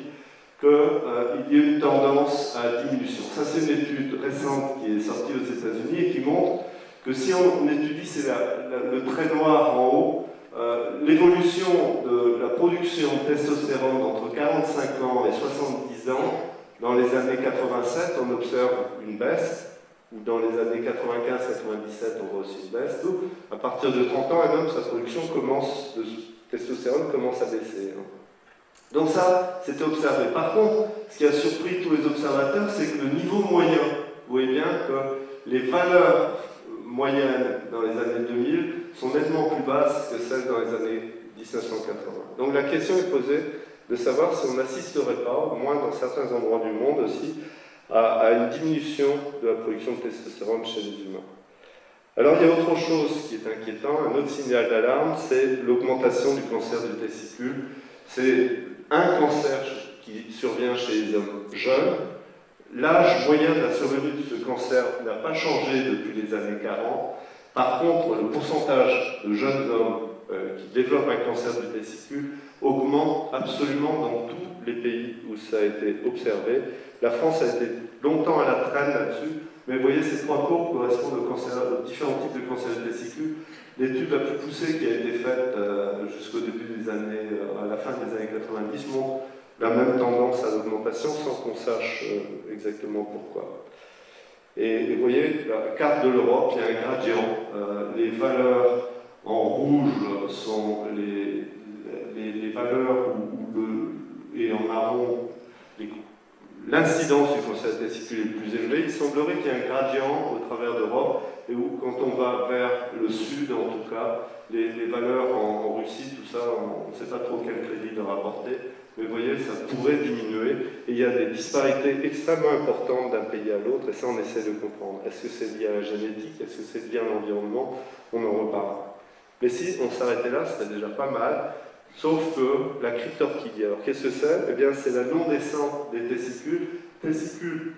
S1: qu'il y ait une tendance à diminution. Ça, c'est une étude récente qui est sortie aux États-Unis et qui montre que si on étudie, c'est le trait noir en haut, l'évolution de la production de testostérone entre 45 ans et 70 ans, dans les années 87, on observe une baisse, ou dans les années 95-97, on voit aussi une baisse. Donc, à partir de 30 ans, un homme, sa production de testostérone commence à baisser. Donc ça, c'était observé. Par contre, ce qui a surpris tous les observateurs, c'est que le niveau moyen, vous voyez bien que les valeurs moyennes dans les années 2000 sont nettement plus basses que celles dans les années 1980. Donc la question est posée de savoir si on n'assisterait pas, au moins dans certains endroits du monde aussi, à une diminution de la production de testostérone chez les humains. Alors il y a autre chose qui est inquiétant, un autre signal d'alarme, c'est l'augmentation du cancer du testicule. C'est un cancer qui survient chez les hommes jeunes. L'âge moyen de la survenue de ce cancer n'a pas changé depuis les années 40. Par contre, le pourcentage de jeunes hommes qui développent un cancer du testicule augmente absolument dans tous les pays où ça a été observé. La France a été longtemps à la traîne là-dessus, mais vous voyez, ces trois courbes correspondent aux différents types de cancer du testicule. L'étude la plus poussée qui a été faite jusqu'au début des années, à la fin des années 90, montre la même tendance à l'augmentation sans qu'on sache exactement pourquoi. Et vous voyez, la carte de l'Europe, il y a un gradient. Les valeurs en rouge sont les valeurs et en marron, l'incidence du cancer du testicule est plus élevée. Il semblerait qu'il y ait un gradient au travers d'Europe, et où, quand on va vers le sud, en tout cas, les valeurs en Russie, tout ça, on ne sait pas trop quel crédit leur apporter, mais vous voyez, ça pourrait diminuer, et il y a des disparités extrêmement importantes d'un pays à l'autre, et ça, on essaie de comprendre. Est-ce que c'est lié à la génétique? Est-ce que c'est lié à l'environnement? On en reparlera. Mais si on s'arrêtait là, c'était déjà pas mal. Sauf que la cryptorchidie, alors qu'est-ce que c'est? Eh bien, c'est la non-descente des testicules. Testicules,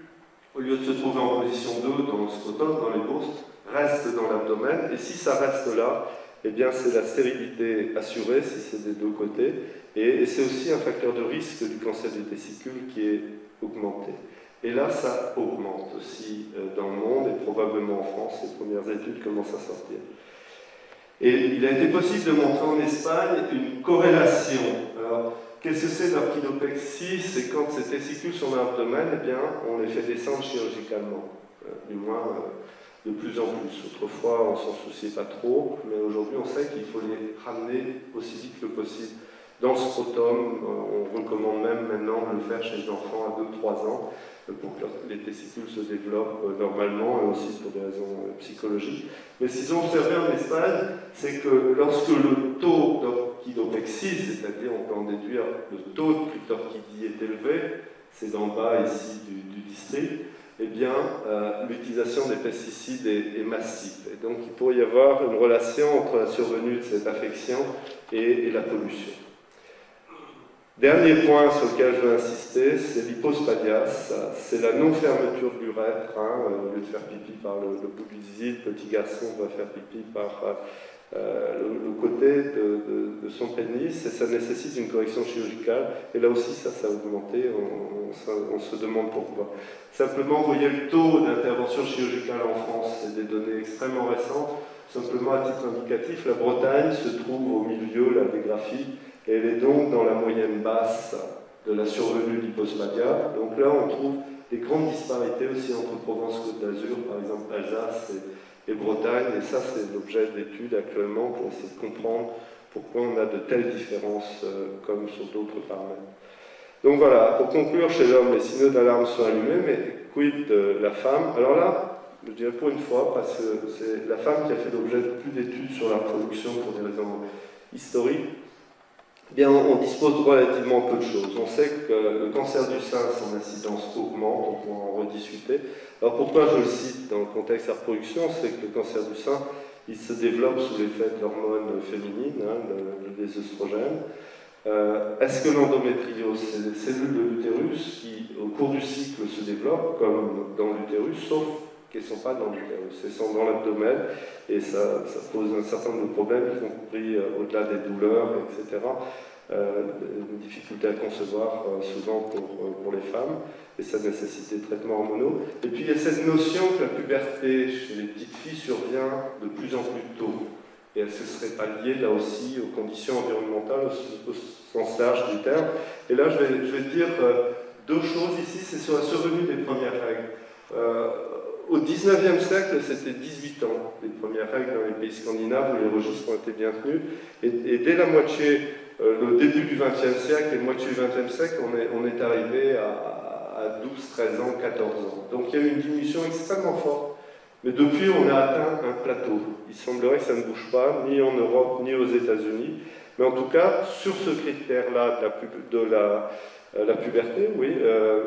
S1: au lieu de se trouver en position 2 dans le scrotum, dans les bosses, restent dans l'abdomen. Et si ça reste là, eh bien, c'est la stérilité assurée, si c'est des deux côtés. Et c'est aussi un facteur de risque du cancer du testicule qui est augmenté. Et là, ça augmente aussi dans le monde, et probablement en France, les premières études commencent à sortir. Et il a été possible de montrer en Espagne une corrélation. Alors, qu'est-ce que c'est l'orchidopexie? C'est quand ces testicules sont dans l'abdomen, eh bien, on les fait descendre chirurgicalement. Du moins, de plus en plus. Autrefois, on s'en souciait pas trop, mais aujourd'hui, on sait qu'il faut les ramener aussi vite que possible dans le scrotum. On recommande même maintenant de le faire chez les enfants à 2-3 ans, pour que les testicules se développent normalement, et aussi pour des raisons psychologiques. Mais ce qu'ils ont observé en Espagne, c'est que lorsque le taux d'orchidopexie, c'est-à-dire on peut en déduire le taux de cryptorchidie est élevé, c'est en bas ici du district, eh bien l'utilisation des pesticides est massive. Et donc il pourrait y avoir une relation entre la survenue de cette affection et la pollution. Dernier point sur lequel je veux insister, c'est l'hypospadias, c'est la non-fermeture de l'urètre. Au lieu de faire pipi par le bout du zizi, le petit garçon va faire pipi par le côté de son pénis, et ça nécessite une correction chirurgicale. Et là aussi, ça a augmenté, on se demande pourquoi. Simplement, vous voyez le taux d'intervention chirurgicale en France, c'est des données extrêmement récentes. Simplement, à titre indicatif, la Bretagne se trouve au milieu, là, des graphiques, et elle est donc dans la moyenne basse de la survenue d'hypospadia. Donc là, on trouve des grandes disparités aussi entre Provence-Côte d'Azur, par exemple Alsace et Bretagne, et ça, c'est l'objet d'études actuellement pour essayer de comprendre pourquoi on a de telles différences comme sur d'autres paramètres. Donc voilà, pour conclure, chez l'homme, les signaux d'alarme sont allumés, mais quid de la femme? Alors là, je dirais pour une fois, parce que c'est la femme qui a fait l'objet de plus d'études sur la reproduction pour des raisons historiques. Eh bien, on dispose relativement peu de choses. On sait que le cancer du sein, son incidence augmente, on pourra en rediscuter. Alors pourquoi je le cite dans le contexte de la reproduction? C'est que le cancer du sein, il se développe sous l'effet de l'hormone féminine, des œstrogènes. Est-ce que l'endométriose, c'est des cellules de l'utérus qui, au cours du cycle, se développent comme dans l'utérus, sauf qu'elles ne sont pas dans l'utérus, elles sont dans l'abdomen, et ça pose un certain nombre de problèmes, y compris au-delà des douleurs, etc. une difficulté à concevoir souvent pour les femmes, et ça nécessite des traitements hormonaux. Et puis il y a cette notion que la puberté chez les petites filles survient de plus en plus tôt. Et elle ne se serait pas liée là aussi aux conditions environnementales au sens large du terme. Et là je vais dire deux choses ici, c'est sur la survenue des premières règles. Au XIXe siècle, c'était 18 ans, les premières règles dans les pays scandinaves où les registres ont été bien tenus. Et dès la moitié, le début du XXe siècle et la moitié du XXe siècle, on est arrivé à 12, 13 ans, 14 ans. Donc il y a eu une diminution extrêmement forte. Mais depuis, on a atteint un plateau. Il semblerait que ça ne bouge pas, ni en Europe, ni aux États-Unis. Mais en tout cas, sur ce critère-là de la puberté, oui,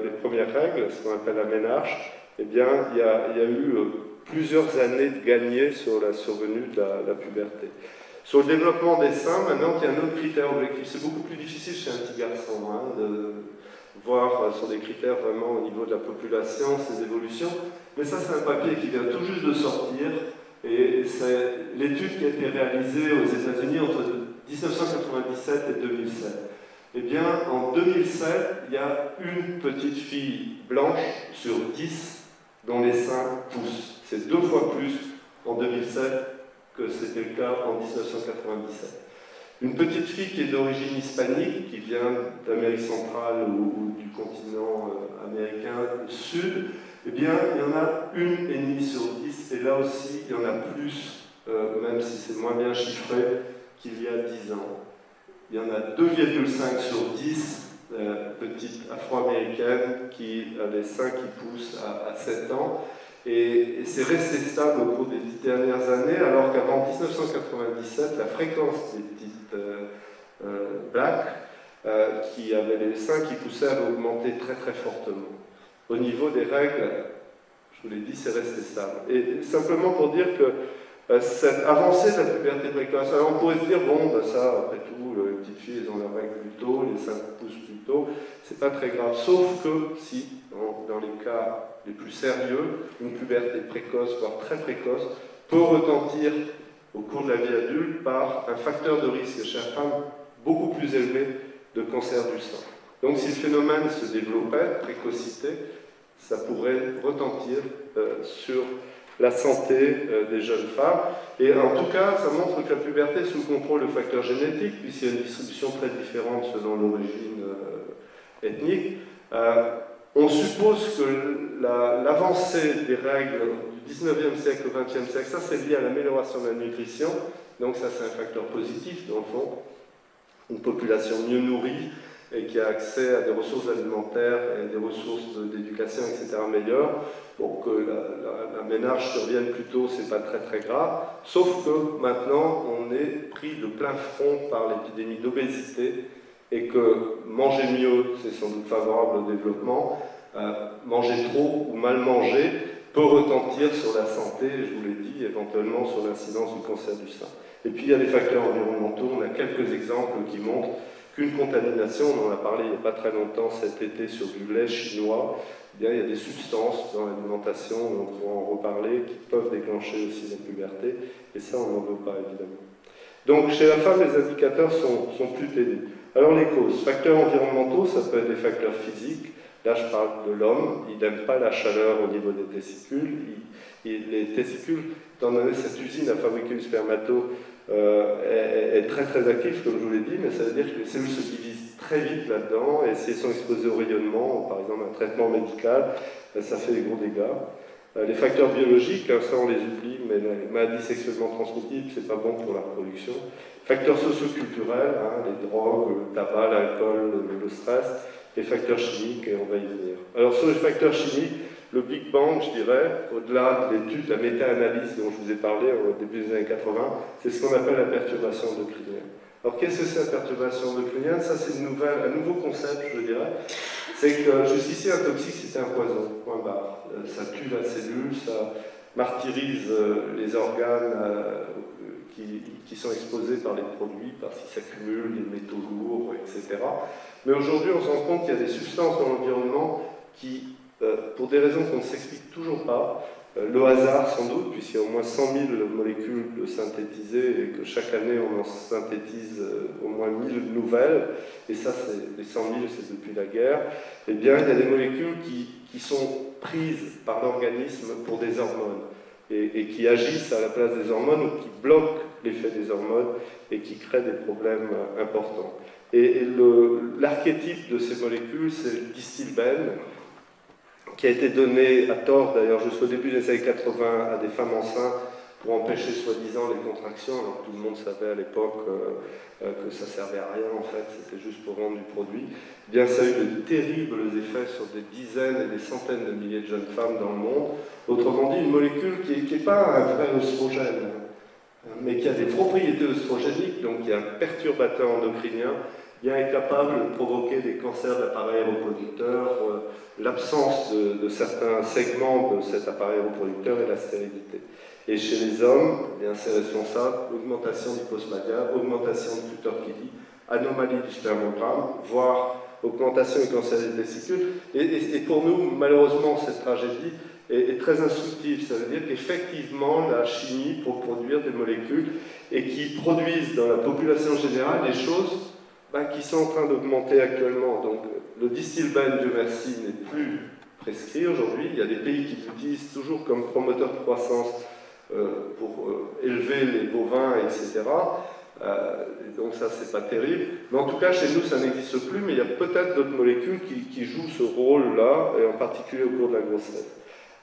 S1: les premières règles, ce qu'on appelle la ménarche, eh bien, il y a eu plusieurs années de gagnées sur la survenue de la puberté. Sur le développement des seins, maintenant, il y a un autre critère objectif. C'est beaucoup plus difficile chez un petit garçon de voir sur des critères vraiment au niveau de la population ces évolutions. Mais ça, c'est un papier qui vient tout juste de sortir. Et c'est l'étude qui a été réalisée aux États-Unis entre 1997 et 2007. Eh bien, en 2007, il y a une petite fille blanche sur 10 dont les seins poussent. C'est 2 fois plus en 2007 que c'était le cas en 1997. Une petite fille qui est d'origine hispanique, qui vient d'Amérique centrale ou du continent américain sud, eh bien, il y en a 1,5 sur 10, et là aussi, il y en a plus, même si c'est moins bien chiffré, qu'il y a 10 ans. Il y en a 2,5 sur 10 petites afro-américaines qui ont des seins qui poussent à 7 ans. Et c'est resté stable au cours des 10 dernières années, alors qu'avant 1997, la fréquence des petites blacks qui avaient les seins qui poussaient avait augmenté très très fortement. Au niveau des règles, je vous l'ai dit, c'est resté stable. Et simplement pour dire que cette avancée de la puberté précoce, alors on pourrait se dire, bon, ben ça, après tout, les petites filles, elles ont leurs règles plus tôt, les seins poussent plus tôt, c'est pas très grave, sauf que si, dans les cas les plus sérieux, une puberté précoce, voire très précoce, peut retentir au cours de la vie adulte par un facteur de risque chez la femme beaucoup plus élevé de cancer du sein. Donc si le phénomène se développait, précocité, ça pourrait retentir sur la santé des jeunes femmes. Et en tout cas, ça montre que la puberté est sous contrôle de facteurs génétiques, puisqu'il y a une distribution très différente selon l'origine ethnique. On suppose que l'avancée des règles du 19e siècle au 20e siècle, ça c'est lié à l'amélioration de la nutrition, donc ça c'est un facteur positif dans le fond. Une population mieux nourrie et qui a accès à des ressources alimentaires et des ressources d'éducation, etc. meilleures. Donc la ménage survienne plus tôt, c'est pas très très grave, sauf que maintenant on est pris de plein front par l'épidémie d'obésité et que manger mieux, c'est sans doute favorable au développement, manger trop ou mal manger peut retentir sur la santé, je vous l'ai dit, éventuellement sur l'incidence du cancer du sein. Et puis il y a des facteurs environnementaux, on a quelques exemples qui montrent qu'une contamination, on en a parlé il n'y a pas très longtemps cet été sur du lait chinois, eh bien, il y a des substances dans l'alimentation, on pourra en reparler, qui peuvent déclencher aussi la puberté, et ça on n'en veut pas évidemment. Donc chez la femme, les indicateurs sont plus ténus. Alors les causes, facteurs environnementaux, ça peut être des facteurs physiques. Là je parle de l'homme, il n'aime pas la chaleur au niveau des testicules. Les testicules, étant donné cette usine à fabriquer du spermato, est très très active, comme je vous l'ai dit, mais ça veut dire que les cellules se divisent très vite là-dedans, et si elles sont exposées au rayonnement, par exemple un traitement médical, ça fait des gros dégâts. Les facteurs biologiques, ça on les oublie, mais les maladies sexuellement transmissibles, c'est pas bon pour la reproduction. Facteurs socioculturels, les drogues, le tabac, l'alcool, le stress, les facteurs chimiques, et on va y venir. Alors sur les facteurs chimiques, le Big Bang, je dirais, au-delà de l'étude, la méta-analyse dont je vous ai parlé au début des années 80, c'est ce qu'on appelle la perturbation endocrinienne. Alors qu'est-ce que c'est la perturbation endocrinienne? Ça c'est un nouveau concept, je dirais. C'est que jusqu'ici un toxique c'était un poison, point barre. Ça tue la cellule, ça martyrise les organes qui sont exposés par les produits, parce qu'ils s'accumulent, les métaux lourds, etc. Mais aujourd'hui on se rend compte qu'il y a des substances dans l'environnement qui, pour des raisons qu'on ne s'explique toujours pas, Le hasard sans doute, puisqu'il y a au moins 100 000 molécules synthétisées et que chaque année on en synthétise au moins 1000 nouvelles, et ça, les 100 000 c'est depuis la guerre, eh bien il y a des molécules qui sont prises par l'organisme pour des hormones, et qui agissent à la place des hormones ou qui bloquent l'effet des hormones et qui créent des problèmes importants. Et l'archétype de ces molécules, c'est le distilbène, qui a été donné à tort d'ailleurs jusqu'au début des années 80 à des femmes enceintes pour empêcher soi-disant les contractions, alors que tout le monde savait à l'époque que ça servait à rien en fait, c'était juste pour vendre du produit. Eh bien, ça a eu de terribles effets sur des dizaines et des centaines de milliers de jeunes femmes dans le monde. Autrement dit, une molécule qui n'est pas un vrai œstrogène, mais qui a des propriétés œstrogéniques, donc qui est un perturbateur endocrinien, bien est capable de provoquer des cancers d'appareil reproducteur, l'absence de certains segments de cet appareil reproducteur et la stérilité. Et chez les hommes, eh bien c'est responsable augmentation d'hypospadia, augmentation de tutorphilie, anomalie du spermogramme, voire augmentation du cancer des testicules. Et pour nous, malheureusement, cette tragédie est très instructive. Ça veut dire qu'effectivement, la chimie, pour produire des molécules, et qui produisent dans la population générale des choses qui sont en train d'augmenter actuellement. Donc le distilbène, Dieu merci, n'est plus prescrit aujourd'hui. Il y a des pays qui l'utilisent toujours comme promoteur de croissance pour élever les bovins, etc. Donc ça, c'est pas terrible. Mais en tout cas, chez nous, ça n'existe plus, mais il y a peut-être d'autres molécules qui jouent ce rôle-là, et en particulier au cours de la grossesse.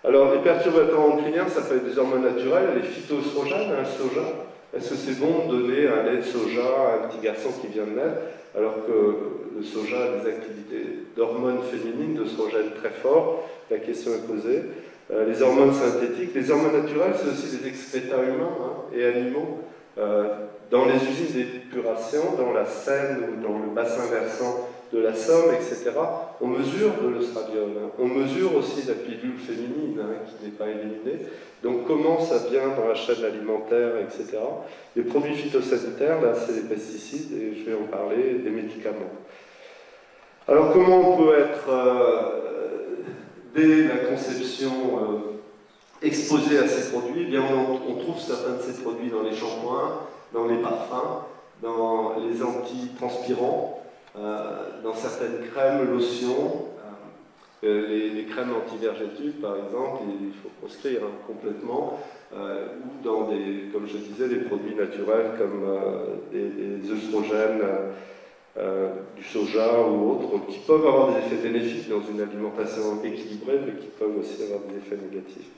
S1: Alors, les perturbateurs endocriniens, ça peut être des hormones naturelles, les phytoestrogènes, un soja. Est-ce que c'est bon de donner un lait de soja à un petit garçon qui vient de naître, alors que le soja a des activités d'hormones féminines, d'œstrogènes très forts? La question est posée. Les hormones synthétiques, les hormones naturelles, c'est aussi des excréta humains et animaux. Dans les usines d'épuration, dans la Seine ou dans le bassin versant de la Somme, etc., on mesure de l'œstradiol. On mesure aussi la pilule féminine qui n'est pas éliminée. Donc comment ça vient dans la chaîne alimentaire, etc. Les produits phytosanitaires, là, c'est les pesticides, et je vais en parler, des médicaments. Alors comment on peut être, dès la conception, exposé à ces produits? Eh bien, on trouve certains de ces produits dans les shampoings, dans les parfums, dans les antitranspirants, dans certaines crèmes, lotions, les crèmes anti-vergétudes par exemple, il faut proscrire complètement, ou dans des, comme je disais, des produits naturels comme des œstrogènes, du soja ou autres, qui peuvent avoir des effets bénéfiques dans une alimentation équilibrée, mais qui peuvent aussi avoir des effets négatifs.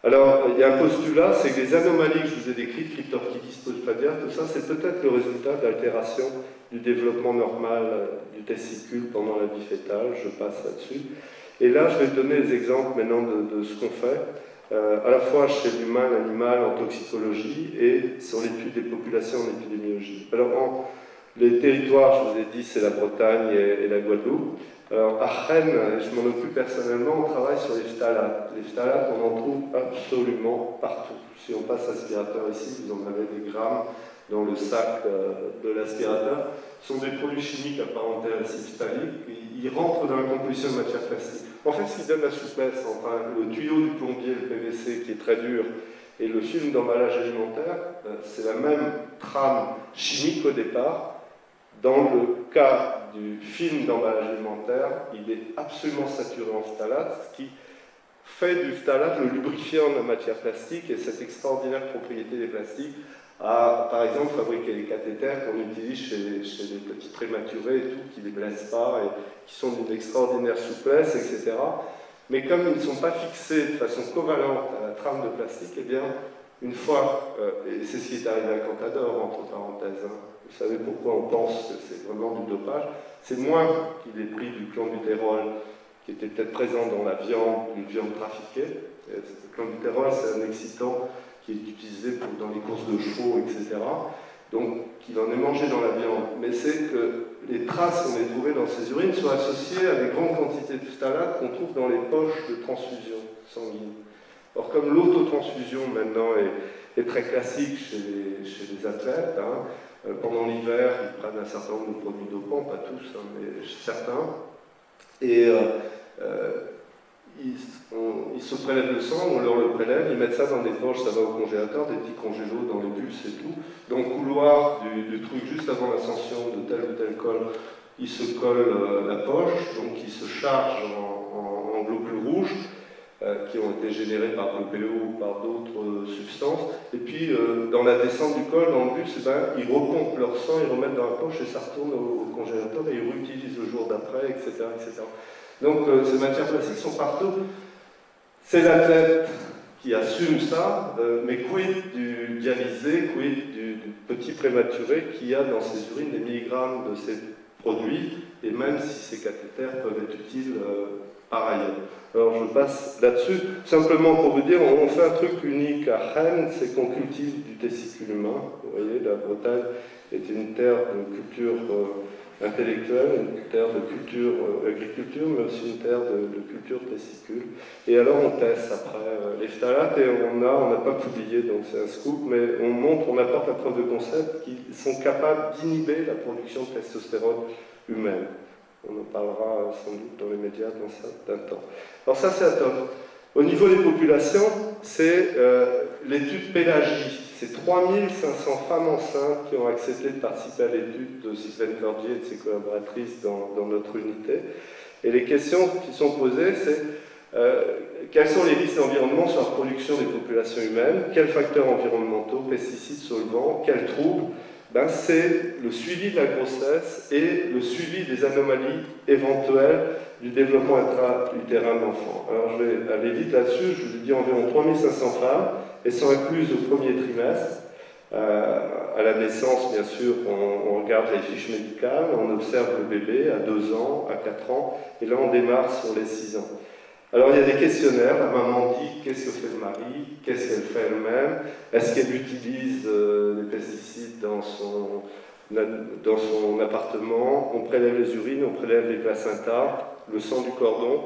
S1: Alors, il y a un postulat, c'est que les anomalies que je vous ai décrites, cryptorchidie, spospadia, tout ça, c'est peut-être le résultat d'altération du développement normal du testicule pendant la vie fétale, je passe là-dessus. Et là, je vais donner des exemples maintenant de ce qu'on fait, à la fois chez l'humain, l'animal, en toxicologie, et sur l'étude des populations en épidémiologie. Alors, les territoires, je vous ai dit, c'est la Bretagne et la Guadeloupe. Alors, à Rennes, je m'en occupe personnellement, on travaille sur les phtalates. Les phtalates, on en trouve absolument partout. Si on passe l'aspirateur ici, vous en avez des grammes dans le sac de l'aspirateur. Ce sont des produits chimiques à part entière acide phtalique. Ils rentrent dans la composition de matière plastique. En fait, ce qui donne la souplesse entre le tuyau du plombier, le PVC, qui est très dur, et le film d'emballage alimentaire, c'est la même trame chimique au départ. Dans le cas du film d'emballage alimentaire, il est absolument saturé en phtalate, ce qui fait du phtalate le lubrifiant de la matière plastique, et cette extraordinaire propriété des plastiques à, par exemple, fabriquer les cathéters qu'on utilise chez les petits prématurés et tout, qui ne les blessent pas et qui sont d'une extraordinaire souplesse, etc. Mais comme ils ne sont pas fixés de façon covalente à la trame de plastique, eh bien, une fois, et c'est ce qui est arrivé à Contador, entre parenthèses, vous savez pourquoi on pense que c'est vraiment du dopage, c'est moins qu'il ait pris du clenbuterol, qui était peut-être présent dans la viande, une viande trafiquée. Le clenbuterol, c'est un excitant qui est utilisé dans les courses de chevaux, etc. Donc, qu'il en ait mangé dans la viande. Mais c'est que les traces qu'on a trouvées dans ces urines sont associées à des grandes quantités de phtalate qu'on trouve dans les poches de transfusion sanguine. Or, comme l'autotransfusion maintenant est très classique chez les athlètes, pendant l'hiver, ils prennent un certain nombre de produits dopants, pas tous, mais certains, et ils se prélèvent le sang, on leur le prélève, ils mettent ça dans des poches, ça va au congélateur, des petits congélos dans les bus et tout. Dans le couloir du truc, juste avant l'ascension de tel ou tel col, ils se collent la poche, donc ils se chargent en globules rouges, qui ont été générés par le PO ou par d'autres substances. Et puis, dans la descente du col, dans le bus, eh ben, ils repompent leur sang, ils remettent dans la poche et ça retourne au congélateur et ils réutilisent le jour d'après, etc., etc. Donc, ces matières plastiques sont partout. C'est l'athlète qui assume ça, mais quid du dialysé, quid du petit prématuré qui a dans ses urines des milligrammes de ces produits, et même si ces cathéters peuvent être utiles par ailleurs. Alors je passe là-dessus, simplement pour vous dire, on fait un truc unique à Rennes, c'est qu'on cultive du tessicule humain. Vous voyez, la Bretagne est une terre de culture intellectuelle, une terre de culture agriculture, mais aussi une terre de culture testicule. Et alors on teste après les phtalates, et on n'a pas publié, donc c'est un scoop, mais on montre, on apporte la preuve de concept qu'ils sont capables d'inhiber la production de testostérone humaine. On en parlera sans doute dans les médias dans un certain temps. Alors ça, c'est à top. Au niveau des populations, c'est l'étude Pélagie. C'est 3500 femmes enceintes qui ont accepté de participer à l'étude de Sylvaine Cordier et de ses collaboratrices dans notre unité. Et les questions qui sont posées, c'est quels sont les risques d'environnement sur la production des populations humaines? Quels facteurs environnementaux, pesticides, solvants? Quels troubles? Ben, c'est le suivi de la grossesse et le suivi des anomalies éventuelles du développement intra-utérin de l'enfant. Alors je vais aller vite là-dessus, je vous ai dit environ 3500 femmes, elles sont incluses au premier trimestre. À la naissance, bien sûr, on regarde les fiches médicales, on observe le bébé à 2 ans, à 4 ans, et là on démarre sur les 6 ans. Alors il y a des questionnaires, la maman dit qu'est-ce que fait le mari, qu'est-ce qu'elle fait elle-même, est-ce qu'elle utilise des pesticides dans son appartement, on prélève les urines, on prélève les placentas, le sang du cordon,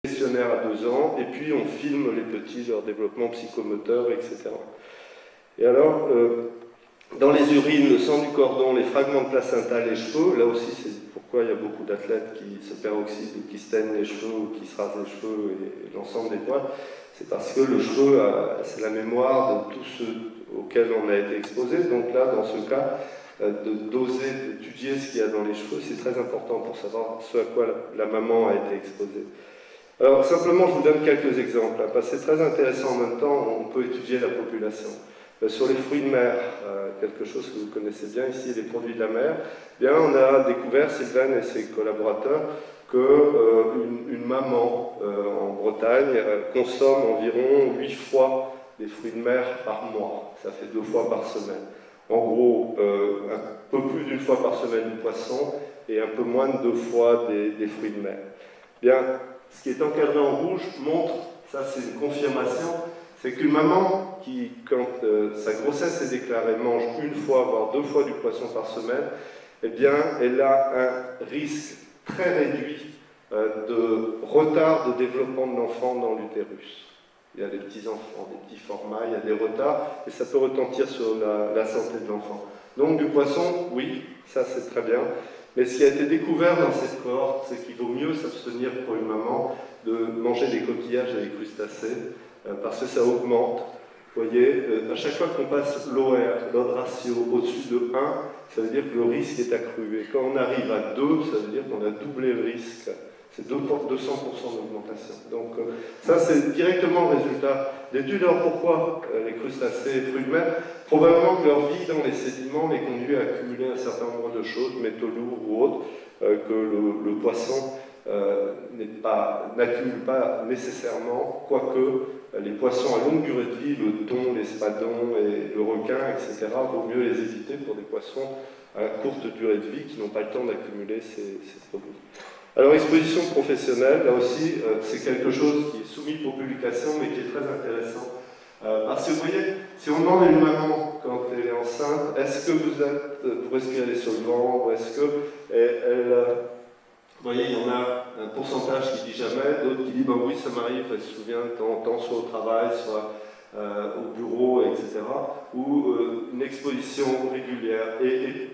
S1: questionnaire à 2 ans, et puis on filme les petits, leur développement psychomoteur, etc. Et alors, dans les urines, le sang du cordon, les fragments de placenta, les cheveux, là aussi c'est pourquoi il y a beaucoup d'athlètes qui se peroxydent ou qui se teignent les cheveux ou qui se rasent les cheveux et l'ensemble des poils, c'est parce que le cheveu, c'est la mémoire de tous ceux auxquels on a été exposé. Donc là, dans ce cas, de doser, d'étudier ce qu'il y a dans les cheveux, c'est très important pour savoir ce à quoi la maman a été exposée. Alors simplement, je vous donne quelques exemples, parce que c'est très intéressant en même temps, on peut étudier la population. Sur les fruits de mer, quelque chose que vous connaissez bien ici, les produits de la mer, bien, on a découvert, Sylvain et ses collaborateurs, qu'une maman en Bretagne consomme environ 8 fois des fruits de mer par mois. Ça fait 2 fois par semaine. En gros, un peu plus d'1 fois par semaine du poisson et un peu moins de 2 fois des fruits de mer. Bien, ce qui est encadré en rouge montre, ça c'est une confirmation, c'est qu'une maman qui, quand sa grossesse est déclarée, mange 1 fois, voire 2 fois du poisson par semaine, eh bien, elle a un risque très réduit de retard de développement de l'enfant dans l'utérus. Il y a des petits-enfants, des petits formats, il y a des retards, et ça peut retentir sur la santé de l'enfant. Donc du poisson, oui, ça c'est très bien, mais ce qui a été découvert dans cette cohorte, c'est qu'il vaut mieux s'abstenir pour une maman de manger des coquillages et des crustacés, parce que ça augmente. Vous voyez, à chaque fois qu'on passe l'OR, l'odd ratio, au-dessus de 1, ça veut dire que le risque est accru. Et quand on arrive à 2, ça veut dire qu'on a doublé le risque. C'est 200% d'augmentation. Donc ça, c'est directement le résultat d'études. Alors pourquoi les crustacés et fruits de mer? Probablement que leur vie dans les sédiments les conduit à accumuler un certain nombre de choses, métaux lourds ou autres, que le poisson n'accumule pas nécessairement, quoique les poissons à longue durée de vie, le thon, l'espadon et le requin, etc., vaut mieux les éviter pour des poissons à courte durée de vie qui n'ont pas le temps d'accumuler ces produits. Alors, exposition professionnelle, là aussi, c'est quelque chose qui est soumis pour publication, mais qui est très intéressant. Parce que vous voyez, si on demande à une maman, quand elle est enceinte, est-ce que vous respirez des solvants, ou est-ce que vous voyez, il y en a un pourcentage qui dit jamais, d'autres qui disent ben oui, ça m'arrive, elle se souvient de temps en temps, soit au travail, soit au bureau, etc. Ou une exposition régulière. Et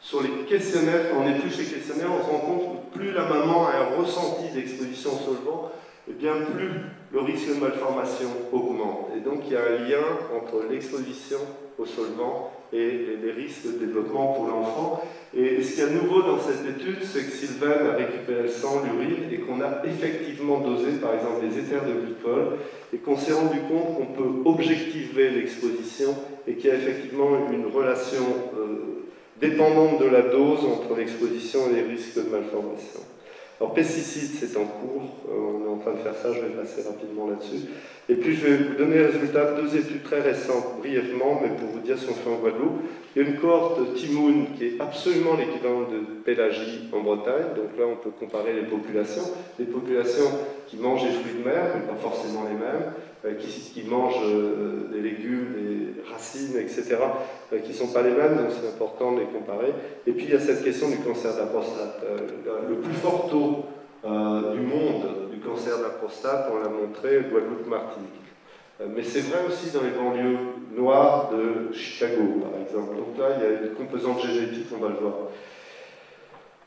S1: sur les questionnaires, quand on épluche les questionnaires, on se rend compte que plus la maman a un ressenti d'exposition au solvant, et bien plus le risque de malformation augmente. Et donc il y a un lien entre l'exposition aux solvants et les risques de développement pour l'enfant. Et ce qu'il y a de nouveau dans cette étude, c'est que Sylvain a récupéré le sang, l'urine, et qu'on a effectivement dosé, par exemple, les éthers de glycol, et qu'on s'est rendu compte qu'on peut objectiver l'exposition et qu'il y a effectivement une relation dépendante de la dose entre l'exposition et les risques de malformation. Alors, pesticides, c'est en cours, on est en train de faire ça, je vais passer rapidement là-dessus. Et puis, je vais vous donner les résultats de 2 études très récentes, brièvement, mais pour vous dire ce qu'on fait en Guadeloupe. Il y a une cohorte Timoun qui est absolument l'équivalent de Pélagie en Bretagne, donc là, on peut comparer les populations qui mangent des fruits de mer, mais pas forcément les mêmes, qui mangent des légumes, des racines, etc., qui ne sont pas les mêmes, donc c'est important de les comparer. Et puis il y a cette question du cancer de la prostate. Le plus fort taux du monde du cancer de la prostate, on l'a montré, Guadeloupe-Martinique. Mais c'est vrai aussi dans les banlieues noires de Chicago, par exemple. Donc là, il y a une composante génétique, on va le voir.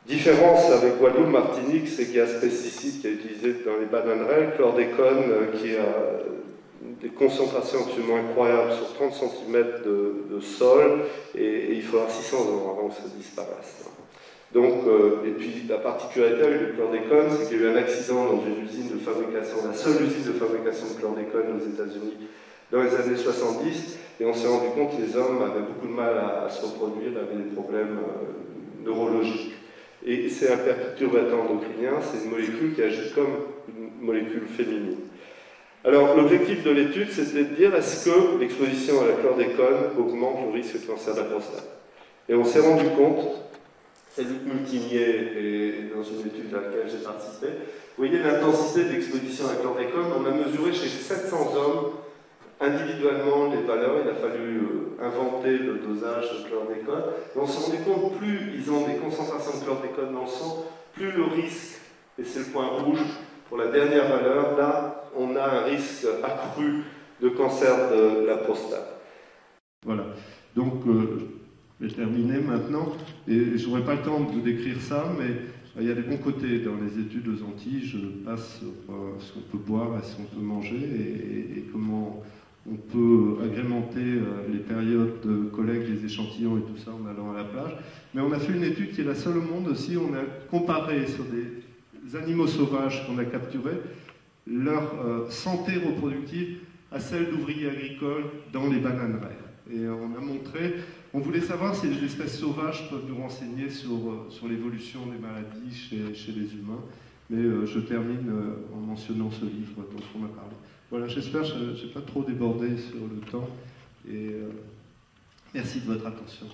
S1: Différence avec Guadeloupe-Martinique, c'est qu'il y a ce pesticide qui est utilisé dans les bananeraies, le chlordécone, qui a des concentrations absolument incroyables sur 30 cm de sol, et il faudra 600 ans avant que ça disparaisse. Donc, et puis la particularité avec le chlordécone, c'est qu'il y a eu un accident dans une usine de fabrication, la seule usine de fabrication de chlordécone aux États-Unis dans les années 70, et on s'est rendu compte que les hommes avaient beaucoup de mal à se reproduire, avaient des problèmes neurologiques. Et c'est un perturbateur endocrinien, c'est une molécule qui agit comme une molécule féminine. Alors, l'objectif de l'étude, c'était de dire est-ce que l'exposition à la chlordécone augmente le risque de cancer de la prostate. Et on s'est rendu compte, c'est Luc Multinier et dans une étude à laquelle j'ai participé, vous voyez l'intensité de l'exposition à la chlordécone, on a mesuré chez 700 hommes individuellement les valeurs, il a fallu inventer le dosage de chlordécone, et on s'est rendu compte, plus ils ont des concentrations de chlordécone dans le sang, plus le risque, et c'est le point rouge, pour la dernière valeur, là, on a un risque accru de cancer de la prostate. Voilà, donc je vais terminer maintenant, et je n'aurai pas le temps de décrire ça, mais il y a des bons côtés dans les études aux Antilles, je passe sur ce qu'on peut boire et ce qu'on peut manger, et comment on peut agrémenter les périodes de collecte des échantillons et tout ça en allant à la plage. Mais on a fait une étude qui est la seule au monde aussi, on a comparé sur des animaux sauvages qu'on a capturés, leur santé reproductive à celle d'ouvriers agricoles dans les bananeraies. Et on a montré, on voulait savoir si les espèces sauvages peuvent nous renseigner sur l'évolution des maladies chez les humains. Mais je termine en mentionnant ce livre dont on a parlé. Voilà, j'espère que je n'ai pas trop débordé sur le temps. Et merci de votre attention.